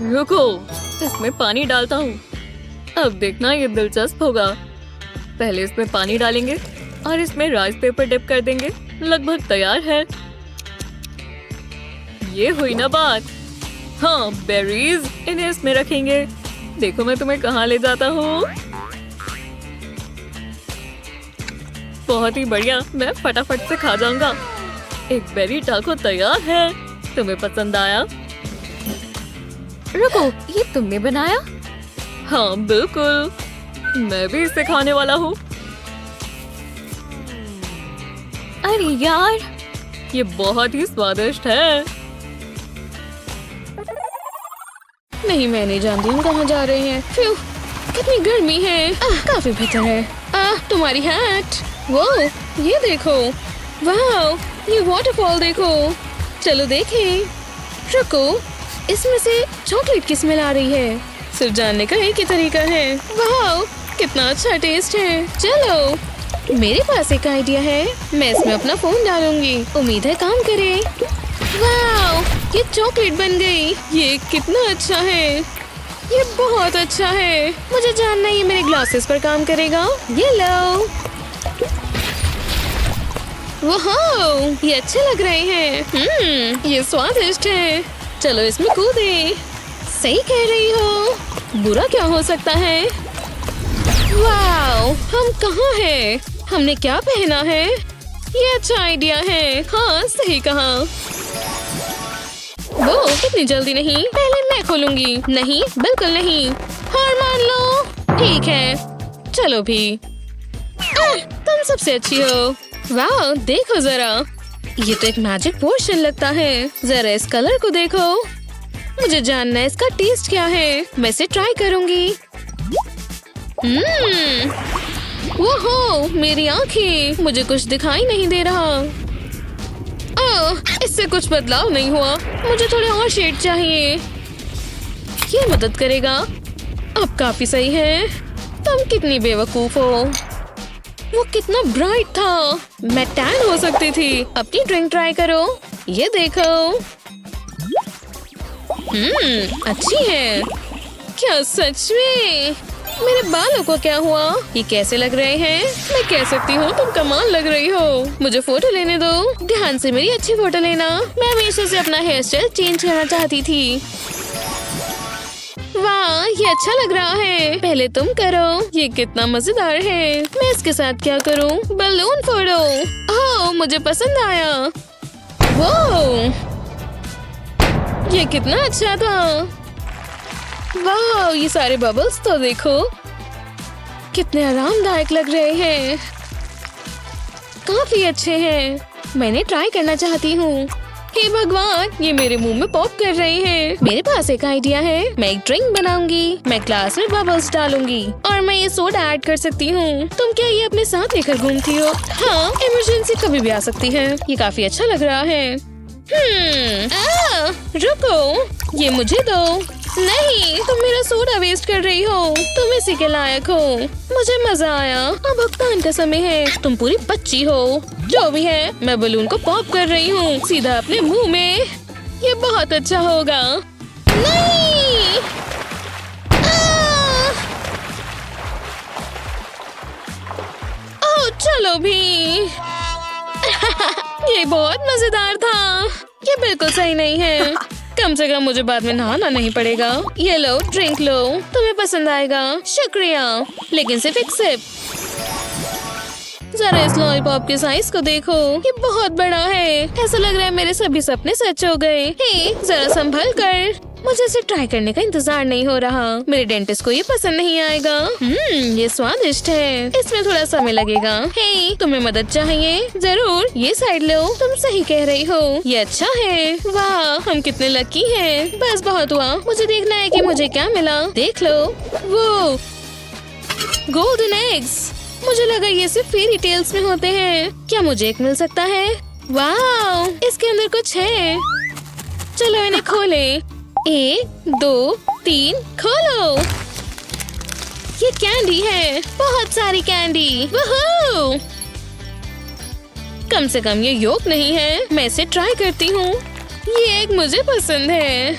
रुको, इसमें पानी डालता हूँ। अब देखना, ये दिलचस्प होगा। पहले इसमें पानी डालेंगे और इसमें राइस पेपर डिप कर देंगे। लगभग तैयार है। ये हुई ना बात। हाँ, बेरीज, इन्हें इसमें रखेंगे। देखो मैं तुम्हें कहाँ ले जाता हूँ। बहुत ही बढ़िया, मैं फटाफट से खा जाऊंगा। एक बेरी टाको तैयार है। तुम्हें पसंद आया? रुको, ये तुमने बनाया? हाँ, बिल्कुल। मैं भी इसे खाने वाला हूँ। अरे यार, ये बहुत ही स्वादिष्ट है। नहीं, मैं नहीं जानती हम कहाँ जा रहे हैं। फ्यू, कितनी गर्मी है। काफी बेहतर है। तुम्हारी हैट। वो, ये देखो। वाह, ये वाटरफॉल देखो। चलो देखें। रुको, इसमें से चॉकलेट की स्मेल आ रही है। सिर्फ जानने का एक ही तरीका है। वाह, कितना अच्छा टेस्ट है। चलो, मेरे पास एक आइडिया है। मैं इसमें अपना फोन डालूंगी। उम्मीद है काम करे। वाह, ये चॉकलेट बन गई। ये कितना अच्छा है। ये बहुत अच्छा है। मुझे जानना है ये मेरे ग्लासेस पर काम करेगा। ये लो। वाह, ये अच्छे लग रहे हैं। ये स्वादिष्ट है। चलो इसमें कूदे। सही कह रही हो। बुरा क्या हो सकता है? वाह, हम कहाँ हैं? हमने क्या पहना है? ये अच्छा आइडिया है। हाँ, सही कहा। वो इतनी जल्दी नहीं, पहले मैं खोलूंगी। नहीं, बिल्कुल नहीं। हार मान लो। ठीक है, चलो भी। तुम सबसे अच्छी हो। वाह, देखो जरा, ये तो एक मैजिक पोशन लगता है। जरा इस कलर को देखो। मुझे जानना है इसका टेस्ट क्या है। मैं इसे ट्राई करूंगी। ओहो, मेरी आंखें, मुझे कुछ दिखाई नहीं दे रहा। इससे कुछ बदलाव नहीं हुआ। मुझे थोड़े और शेड चाहिए। ये मदद करेगा। अब काफी सही है। तुम कितनी बेवकूफ हो। वो कितना ब्राइट था। मैं टैन हो सकती थी। अपनी ड्रिंक ट्राई करो। ये देखो। अच्छी है। क्या सच में? मेरे बालों को क्या हुआ? ये कैसे लग रहे हैं? मैं कह सकती हूँ तुम कमाल लग रही हो। मुझे फोटो लेने दो। ध्यान से मेरी अच्छी फोटो लेना। मैं हमेशा से अपना हेयर स्टाइल चेंज करना चाहती थी। वाह, ये अच्छा लग रहा है। पहले तुम करो। ये कितना मजेदार है। मैं इसके साथ क्या करूं? बलून फोड़ो। ओह, मुझे पसंद आया। वो ये कितना अच्छा था। वाह, ये सारे बबल्स तो देखो, कितने आरामदायक लग रहे हैं। काफी अच्छे हैं। मैंने ट्राई करना चाहती हूँ। हे भगवान, ये मेरे मुंह में पॉप कर रहे हैं। मेरे पास एक आइडिया है। मैं एक ड्रिंक बनाऊंगी। मैं ग्लास में बबल्स डालूंगी और मैं ये सोडा ऐड कर सकती हूँ। तुम क्या ये अपने साथ लेकर घूमती हो? हाँ, इमरजेंसी कभी भी आ सकती है। ये काफी अच्छा लग रहा है। रुको, ये मुझे दो। नहीं, तुम मेरा सोडा वेस्ट कर रही हो। तुम इसी के लायक हो। मुझे मजा आया। अब भुगतान का समय है। तुम पूरी बच्ची हो। जो भी है, मैं बलून को पॉप कर रही हूँ सीधा अपने मुंह में। ये बहुत अच्छा होगा। नहीं! ओह, चलो भी। ये बहुत मजेदार था। ये बिल्कुल सही नहीं है। कम से कम मुझे बाद में नहाना नहीं पड़ेगा। ये लो, ड्रिंक लो। तुम्हें पसंद आएगा। शुक्रिया, लेकिन सिर्फ एक सिप। जरा इस लॉलीपॉप के साइज को देखो। ये बहुत बड़ा है। ऐसा लग रहा है मेरे सभी सपने सच हो गए। हे, जरा संभल कर। मुझे इसे ट्राई करने का इंतजार नहीं हो रहा। मेरे डेंटिस्ट को ये पसंद नहीं आएगा। ये स्वादिष्ट है। इसमें थोड़ा समय लगेगा। हे, तुम्हें मदद चाहिए? जरूर, ये साइड लो। तुम सही कह रही हो। ये अच्छा है। वाह, हम कितने लकी हैं। बस बहुत हुआ। मुझे देखना है कि मुझे क्या मिला। देख लो, वो गोल्डन एग्स। मुझे लगा ये सिर्फ फेरी टेल्स में होते हैं। क्या मुझे एक मिल सकता है? वाह, इसके अंदर कुछ है। चलो इन्हें खोले। 1, 2, 3, खोलो। ये कैंडी है। बहुत सारी कैंडी। वूहू! कम से कम ये योक नहीं है। मैं इसे ट्राई करती हूँ। ये एक मुझे पसंद है।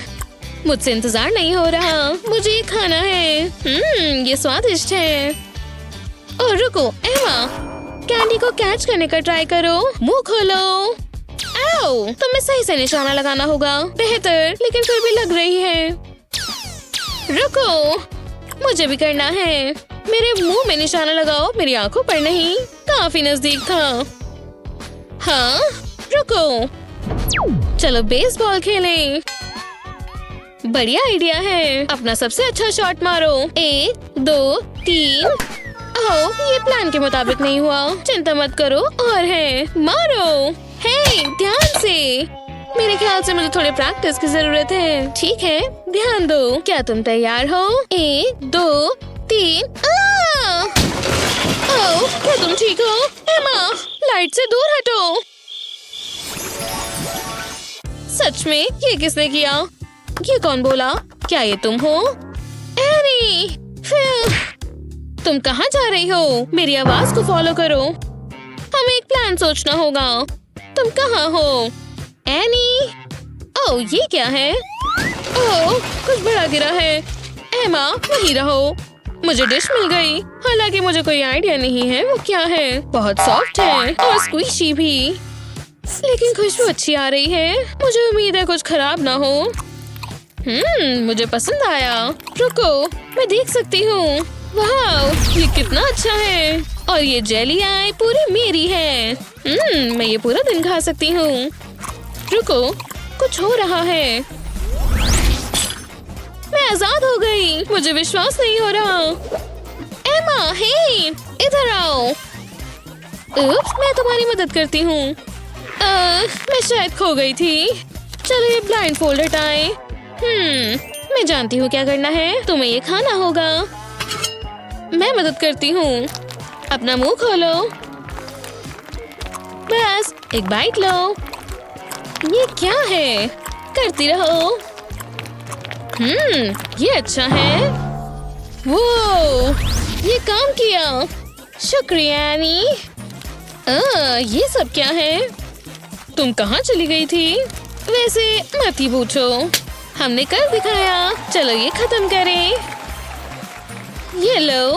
मुझसे इंतजार नहीं हो रहा। मुझे ये खाना है। ये स्वादिष्ट है। और रुको, एमा, कैंडी को कैच करने का ट्राई करो। मुंह खोलो। तुम्हें सही से निशाना लगाना होगा। बेहतर, लेकिन फिर भी लग रही है। रुको, मुझे भी करना है। मेरे मुंह में निशाना लगाओ, मेरी आंखों पर नहीं। काफी नजदीक था। हाँ, रुको, चलो बेसबॉल खेलें। बढ़िया आइडिया है। अपना सबसे अच्छा शॉट मारो। 1, 2, 3। ओह, ये प्लान के मुताबिक नहीं हुआ। चिंता मत करो, और है, मारो। हे, ध्यान से। मेरे ख्याल से मुझे थोड़े प्रैक्टिस की जरूरत है। ठीक है, ध्यान दो। क्या तुम तैयार हो? 1, 2, 3। ओह, क्या तुम ठीक हो? एमा, लाइट से दूर हटो। सच में? ये किसने किया? ये कौन बोला? क्या ये तुम हो? एनी, तुम कहाँ जा रही हो? मेरी आवाज को फॉलो करो। हमें एक प्लान सोचना होगा। तुम कहाँ हो? एनी? ओह, ये क्या है? ओह, कुछ बड़ा गिरा है। एमा वहीं रहो। मुझे डिश मिल गई, हालांकि मुझे कोई आइडिया नहीं है वो क्या है। बहुत सॉफ्ट है और स्क्वीशी भी, लेकिन खुशबू अच्छी आ रही है। मुझे उम्मीद है कुछ खराब ना हो। मुझे पसंद आया। रुको, मैं देख सकती हूँ। वाह, ये कितना अच्छा है। और ये जेली आई पूरी मेरी है। मैं ये पूरा दिन खा सकती हूँ। रुको, कुछ हो रहा है। मैं आजाद हो गई। मुझे विश्वास नहीं हो रहा। एमा, हे, इधर आओ। उप्स, मैं तुम्हारी मदद करती हूँ। मैं शायद खो गई थी। चलो ये ब्लाइंड फोल्ड हटाएं। मैं जानती हूँ क्या करना है। तुम्हें ये खाना होगा। मैं मदद करती हूँ। अपना मुंह खोलो। बस एक बाइट लो। ये क्या है? करती रहो। ये अच्छा है। वो ये काम किया। शुक्रिया एनी। ये सब क्या है? तुम कहाँ चली गई थी? वैसे मत ही पूछो, हमने कर दिखाया। चलो ये खत्म करें। ये लो,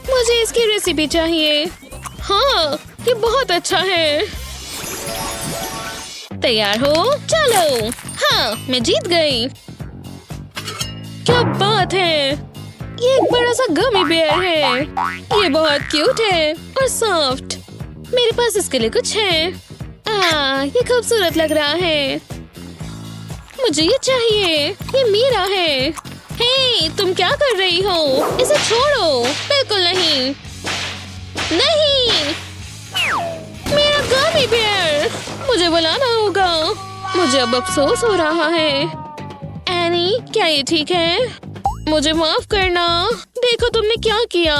मुझे इसकी रेसिपी चाहिए। हाँ, ये बहुत अच्छा है। तैयार हो? चलो। हाँ, मैं जीत गई। क्या बात है। ये एक बड़ा सा गमी बेयर है। ये बहुत क्यूट है और सॉफ्ट। मेरे पास इसके लिए कुछ है। ये खूबसूरत लग रहा है। मुझे ये चाहिए। ये मेरा है। हे, तुम क्या कर रही हो? इसे छोड़ो। बिल्कुल नहीं। नहीं, मेरा गमी बेयर। मुझे बुलाना होगा। मुझे अब अफसोस हो रहा है। एनी, क्या ये ठीक है? मुझे माफ करना। देखो तुमने क्या किया।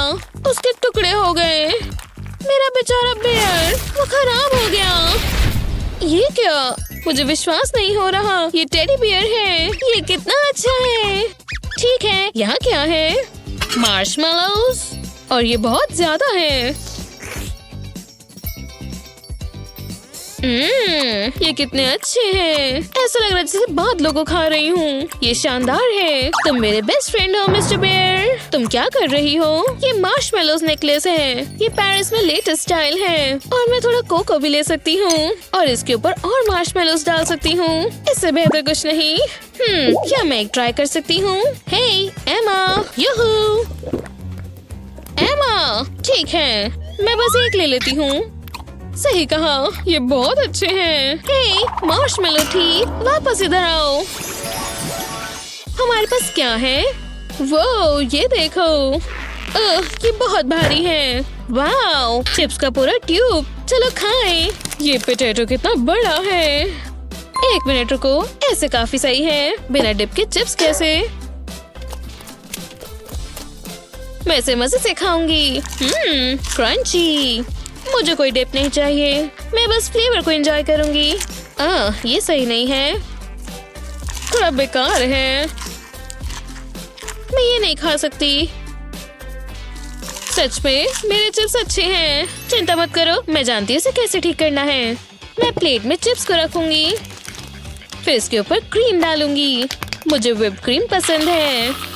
उसके टुकड़े हो गए। मेरा बेचारा बेयर, वो खराब हो गया। ये क्या? मुझे विश्वास नहीं हो रहा। ये टेडी बियर है। ये कितना अच्छा है। ठीक है, यहाँ क्या है? मार्शमेलोज, और ये बहुत ज्यादा है। ये कितने अच्छे हैं। ऐसा लग रहा है जैसे बादलों को खा रही हूँ। ये शानदार है। तुम मेरे बेस्ट फ्रेंड हो मिस्टर बेयर। तुम क्या कर रही हो? ये मार्शमेलोज नेकलेस है। ये पेरिस में लेटेस्ट स्टाइल है। और मैं थोड़ा कोको भी ले सकती हूँ और इसके ऊपर और मार्शमेलोज डाल सकती हूँ। इससे बेहतर कुछ नहीं। क्या मैं एक ट्राई कर सकती हूँ? हे एमा, यूहू। एमा, ठीक है, मैं बस एक ले लेती हूँ। सही कहा, ये बहुत अच्छे हैं। हे मार्शमेलो ठीक, वापस इधर आओ। हमारे पास क्या है? वो ये देखो। ये बहुत भारी है। वाओ, चिप्स का पूरा ट्यूब। चलो खाएं। ये पोटैटो कितना बड़ा है। एक मिनट रुको, ऐसे काफी सही है। बिना डिप के चिप्स कैसे? मैं इसे मजे से खाऊंगी। क्रंची। मुझे कोई डिप नहीं चाहिए। मैं बस फ्लेवर को एंजॉय करूंगी। ये सही नहीं है, थोड़ा बेकार है। मैं ये नहीं खा सकती। सच में मेरे चिप्स अच्छे हैं। चिंता मत करो, मैं जानती हूँ इसे कैसे ठीक करना है। मैं प्लेट में चिप्स को रखूंगी, फिर इसके ऊपर क्रीम डालूंगी। मुझे व्हिप्ड क्रीम पसंद है।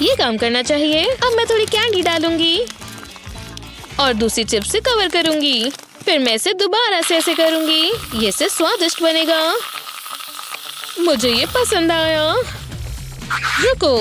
ये काम करना चाहिए। अब मैं थोड़ी कैंडी डालूंगी और दूसरी चिप्स से कवर करूंगी। फिर मैं इसे दोबारा से ऐसे करूंगी। ये से स्वादिष्ट बनेगा। मुझे ये पसंद आया। रुको।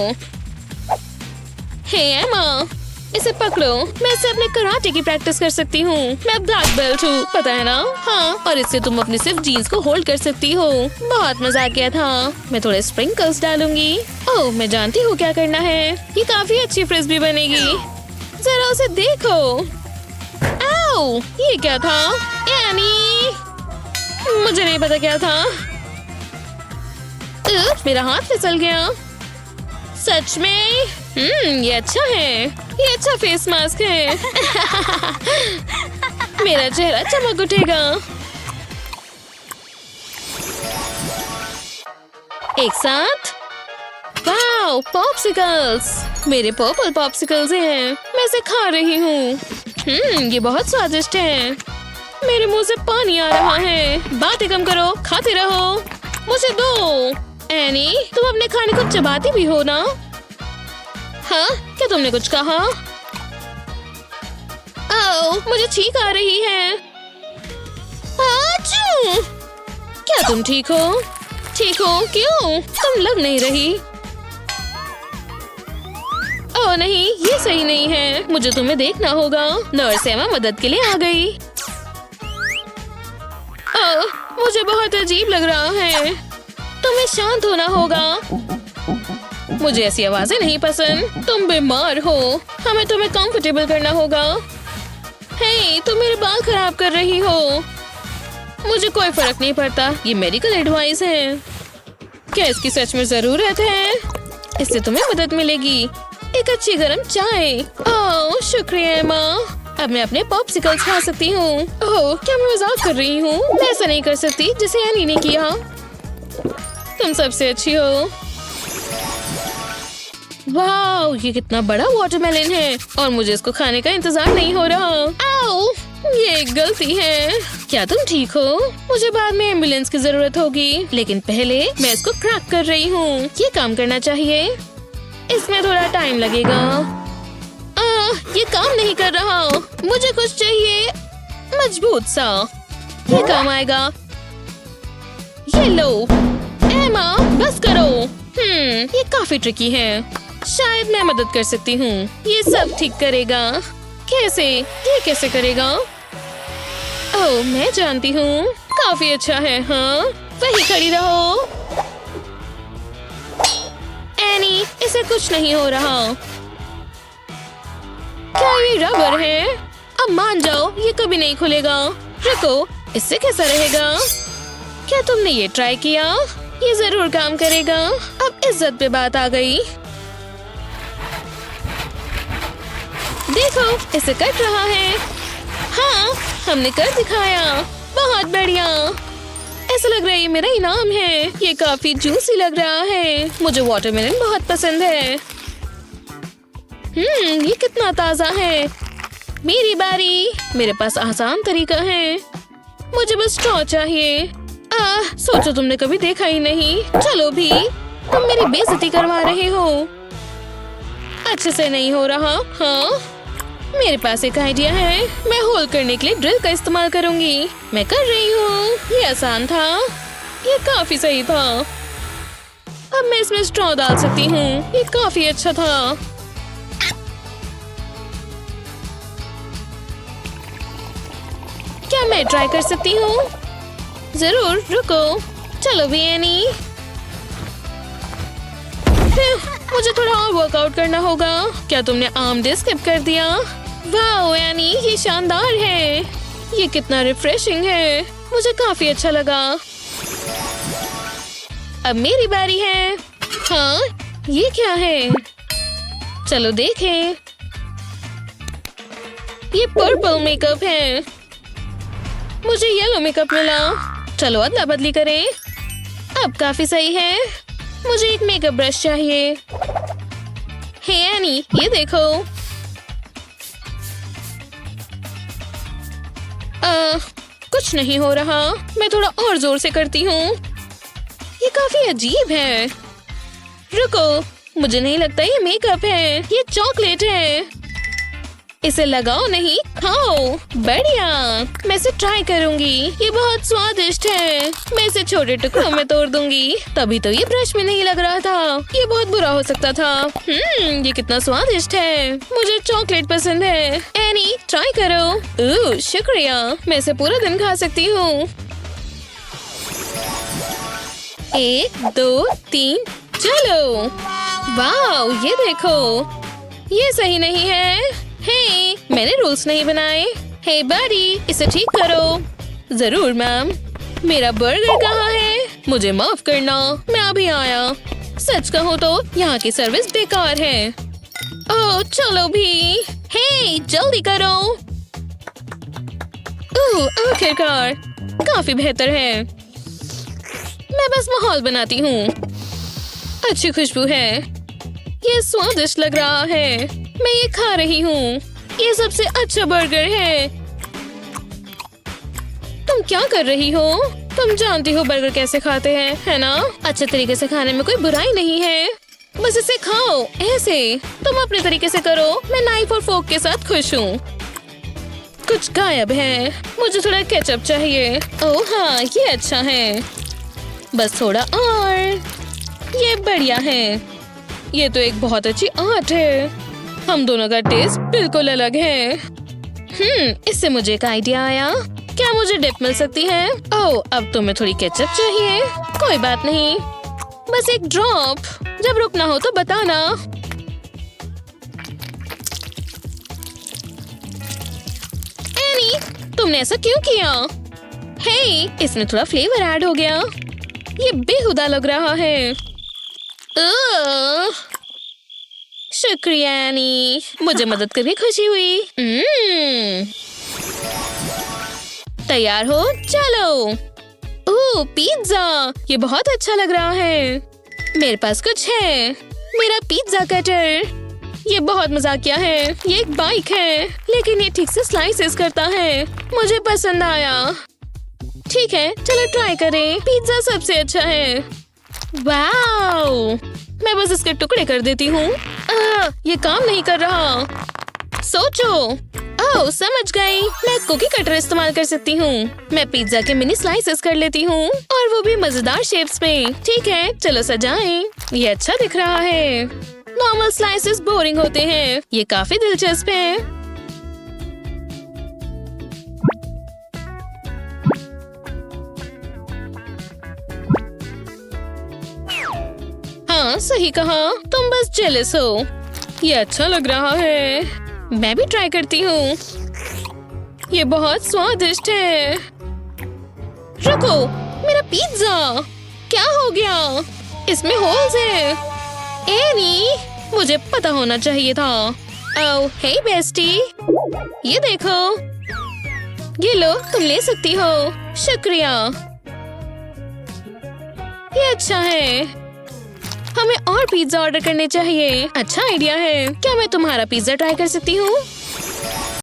हे एमा, इसे पकड़ो। मैं इसे अपने कराटे की प्रैक्टिस कर सकती हूँ। मैं ब्लैक बेल्ट हूँ, पता है ना? हाँ, और इससे तुम अपनी सिर्फ जीन्स को होल्ड कर सकती हो। बहुत मजा किया था। मैं थोड़े स्प्रिंकल्स डालूंगी। ओह, मैं जानती हूँ क्या करना है। ये काफी अच्छी फ्रिस्बी बनेगी। जरा उसे देखो। आओ, ये क्या था? एनी, मुझे नहीं पता क्या था। मेरा हाथ फिसल गया। सच में? ये अच्छा है। ये अच्छा फेस मास्क है। मेरा चेहरा चमक उठेगा। एक साथ। Wow, popsicles. मेरे पर्पल पॉप्सिकल्स हैं। मैं इसे खा रही हूँ। ये बहुत स्वादिष्ट है। मेरे मुंह से पानी आ रहा है। बातें कम करो, खाते रहो। मुझे दो। एनी, तुम अपने खाने को चबाती भी हो ना? हाँ, क्या तुमने कुछ कहा? ओह, मुझे छींक आ रही है। आचू! क्या तुम ठीक हो? ठीक हो? क्यों? तुम लग नहीं रही। ओह नहीं, ये सही नहीं है। मुझे तुम्हें देखना होगा। नर्स एमा मदद के लिए आ गई। ओह, मुझे बहुत अजीब लग रहा है। तुम्हें शांत होना होगा। मुझे ऐसी आवाजें नहीं पसंद। तुम बीमार हो। हमें तुम्हें कंफर्टेबल करना होगा। हे, तुम मेरे बाल खराब कर रही हो। मुझे कोई फर्क नहीं पड़ता। ये मेडिकल एडवाइस है। क्या इसकी सच में जरूरत है? इससे तुम्हें मदद मिलेगी। एक अच्छी गरम चाय। ओह, शुक्रिया एमा। अब मैं अपने पॉप्सिकल्स खा सकती हूँ। ओह, क्या मैं मजाक कर रही हूँ? मैं ऐसा नहीं कर सकती जिसे एनी ने किया। तुम सबसे अच्छी हो। वाह, ये कितना बड़ा वाटरमेलन है और मुझे इसको खाने का इंतजार नहीं हो रहा। आओ, ये एक गलती है। क्या तुम ठीक हो? मुझे बाद में एम्बुलेंस की जरूरत होगी, लेकिन पहले मैं इसको क्रैक कर रही हूँ। ये काम करना चाहिए। इसमें थोड़ा टाइम लगेगा। ये काम नहीं कर रहा। मुझे कुछ चाहिए मजबूत सा। ये काम आएगा। ये लो। एमा, बस करो। ये काफी ट्रिकी है। शायद मैं मदद कर सकती हूँ। ये सब ठीक करेगा। कैसे? ये कैसे करेगा? ओह, मैं जानती हूँ। काफी अच्छा है। हाँ, वही खड़ी रहो। एनी, इसे कुछ नहीं हो रहा। क्या ये रबर है? अब मान जाओ, ये कभी नहीं खुलेगा। रुको, इससे कैसा रहेगा? क्या तुमने ये ट्राई किया? ये जरूर काम करेगा। अब इज्जत पे बात आ गई। देखो, इसे कट रहा है। हाँ, हमने कर दिखाया। बहुत बढ़िया। ऐसा लग रहा है ये मेरा इनाम है। ये काफी जूसी लग रहा है। मुझे वाटरमेलन बहुत पसंद है। ये कितना ताजा है। मेरी बारी। मेरे पास आसान तरीका है। मुझे बस स्ट्रॉ चाहिए। सोचो तुमने कभी देखा ही नहीं। चलो भी, तुम मेरी बेइज्जती करवा रहे हो। अच्छे से नहीं हो रहा। हाँ, मेरे पास एक आइडिया है। मैं होल करने के लिए ड्रिल का इस्तेमाल करूंगी। मैं कर रही हूँ। ये आसान था। ये काफी सही था। अब मैं इसमें स्ट्रॉ डाल सकती हूँ। ये काफी अच्छा था। क्या मैं ट्राई कर सकती हूँ? जरूर, रुको। चलो भी एनी। मुझे थोड़ा और वर्कआउट करना होगा। क्या तुमने आर्म डे स्किप कर दिया? वाह एनी, ये शानदार है। ये कितना रिफ्रेशिंग है। मुझे काफी अच्छा लगा। अब मेरी बारी है। हाँ, ये क्या है? चलो देखें। ये पर्पल मेकअप है। मुझे येलो मेकअप मिला। चलो अदला बदली करें। अब काफी सही है। मुझे एक मेकअप ब्रश चाहिए। हे एनी, ये देखो। कुछ नहीं हो रहा। मैं थोड़ा और जोर से करती हूँ। ये काफी अजीब है। रुको, मुझे नहीं लगता ये मेकअप है। ये चॉकलेट है। इसे लगाओ नहीं, खाओ। बढ़िया, मैं इसे ट्राई करूंगी। ये बहुत स्वादिष्ट है। मैं इसे छोटे टुकड़ों में तोड़ दूंगी। तभी तो ये ब्रश में नहीं लग रहा था। ये बहुत बुरा हो सकता था। ये कितना स्वादिष्ट है। मुझे चॉकलेट पसंद है। एनी, ट्राई करो। शुक्रिया। मैं इसे पूरा दिन खा सकती हूँ। 1, 2, 3, चलो। वाह, ये देखो। ये सही नहीं है। हे, मैंने रूल्स नहीं बनाए। हे बड़ी, इसे ठीक करो। जरूर मैम। मेरा बर्गर कहाँ है? मुझे माफ करना, मैं अभी आया। सच कहूँ तो यहाँ की सर्विस बेकार है। ओह, चलो भी। हे, जल्दी करो। आखिरकार, काफी बेहतर है। मैं बस माहौल बनाती हूँ। अच्छी खुशबू है। ये स्वादिष्ट लग रहा है। मैं ये खा रही हूँ। ये सबसे अच्छा बर्गर है। तुम क्या कर रही हो? तुम जानती हो बर्गर कैसे खाते हैं, है ना? अच्छे तरीके से खाने में कोई बुराई नहीं है, बस इसे खाओ ऐसे। तुम अपने तरीके से करो, मैं नाइफ और फोक के साथ खुश हूँ। कुछ गायब है, मुझे थोड़ा केचप चाहिए। ओह हाँ, ये अच्छा है, बस थोड़ा और। ये बढ़िया है, ये तो एक बहुत अच्छी आर्ट है। हम दोनों का टेस्ट बिल्कुल अलग है। इससे मुझे एक आइडिया आया। क्या मुझे डिप मिल सकती है? ओह, अब तुम्हें थोड़ी केचप चाहिए। कोई बात नहीं, बस एक ड्रॉप। जब रुकना हो तो बताना। एनी, तुमने ऐसा क्यों किया? हे, इसमें थोड़ा फ्लेवर ऐड हो गया। ये बेहुदा लग रहा है। शुक्रिया एनी, मुझे मदद करके खुशी हुई। तैयार हो? चलो। ओह, पिज्जा, ये बहुत अच्छा लग रहा है। मेरे पास कुछ है, मेरा पिज्जा कटर। ये बहुत मजाकिया है। ये एक बाइक है, लेकिन ये ठीक से स्लाइसेस करता है। मुझे पसंद आया। ठीक है, चलो ट्राई करें। पिज्जा सबसे अच्छा है। वाओ, मैं बस इसके टुकड़े कर देती हूँ। ये काम नहीं कर रहा। सोचो। ओह, समझ गई। मैं कुकी कटर इस्तेमाल कर सकती हूँ। मैं पिज्जा के मिनी स्लाइसेस कर लेती हूँ, और वो भी मजेदार शेप्स में। ठीक है, चलो सजाएं। ये अच्छा दिख रहा है। नॉर्मल स्लाइसेस बोरिंग होते हैं, ये काफी दिलचस्प है। हाँ, सही कहा। तुम बस जेलस हो। ये अच्छा लग रहा है। मैं भी ट्राई करती हूँ। ये बहुत स्वादिष्ट है। रुको, मेरा पिज्जा क्या हो गया? इसमें होल्स है। एनी, मुझे पता होना चाहिए था। ओह, हे बेस्टी, ये देखो। ये लो, तुम ले सकती हो। शुक्रिया, ये अच्छा है। हमें और पिज्जा ऑर्डर करने चाहिए। अच्छा आइडिया है। क्या मैं तुम्हारा पिज्जा ट्राई कर सकती हूँ?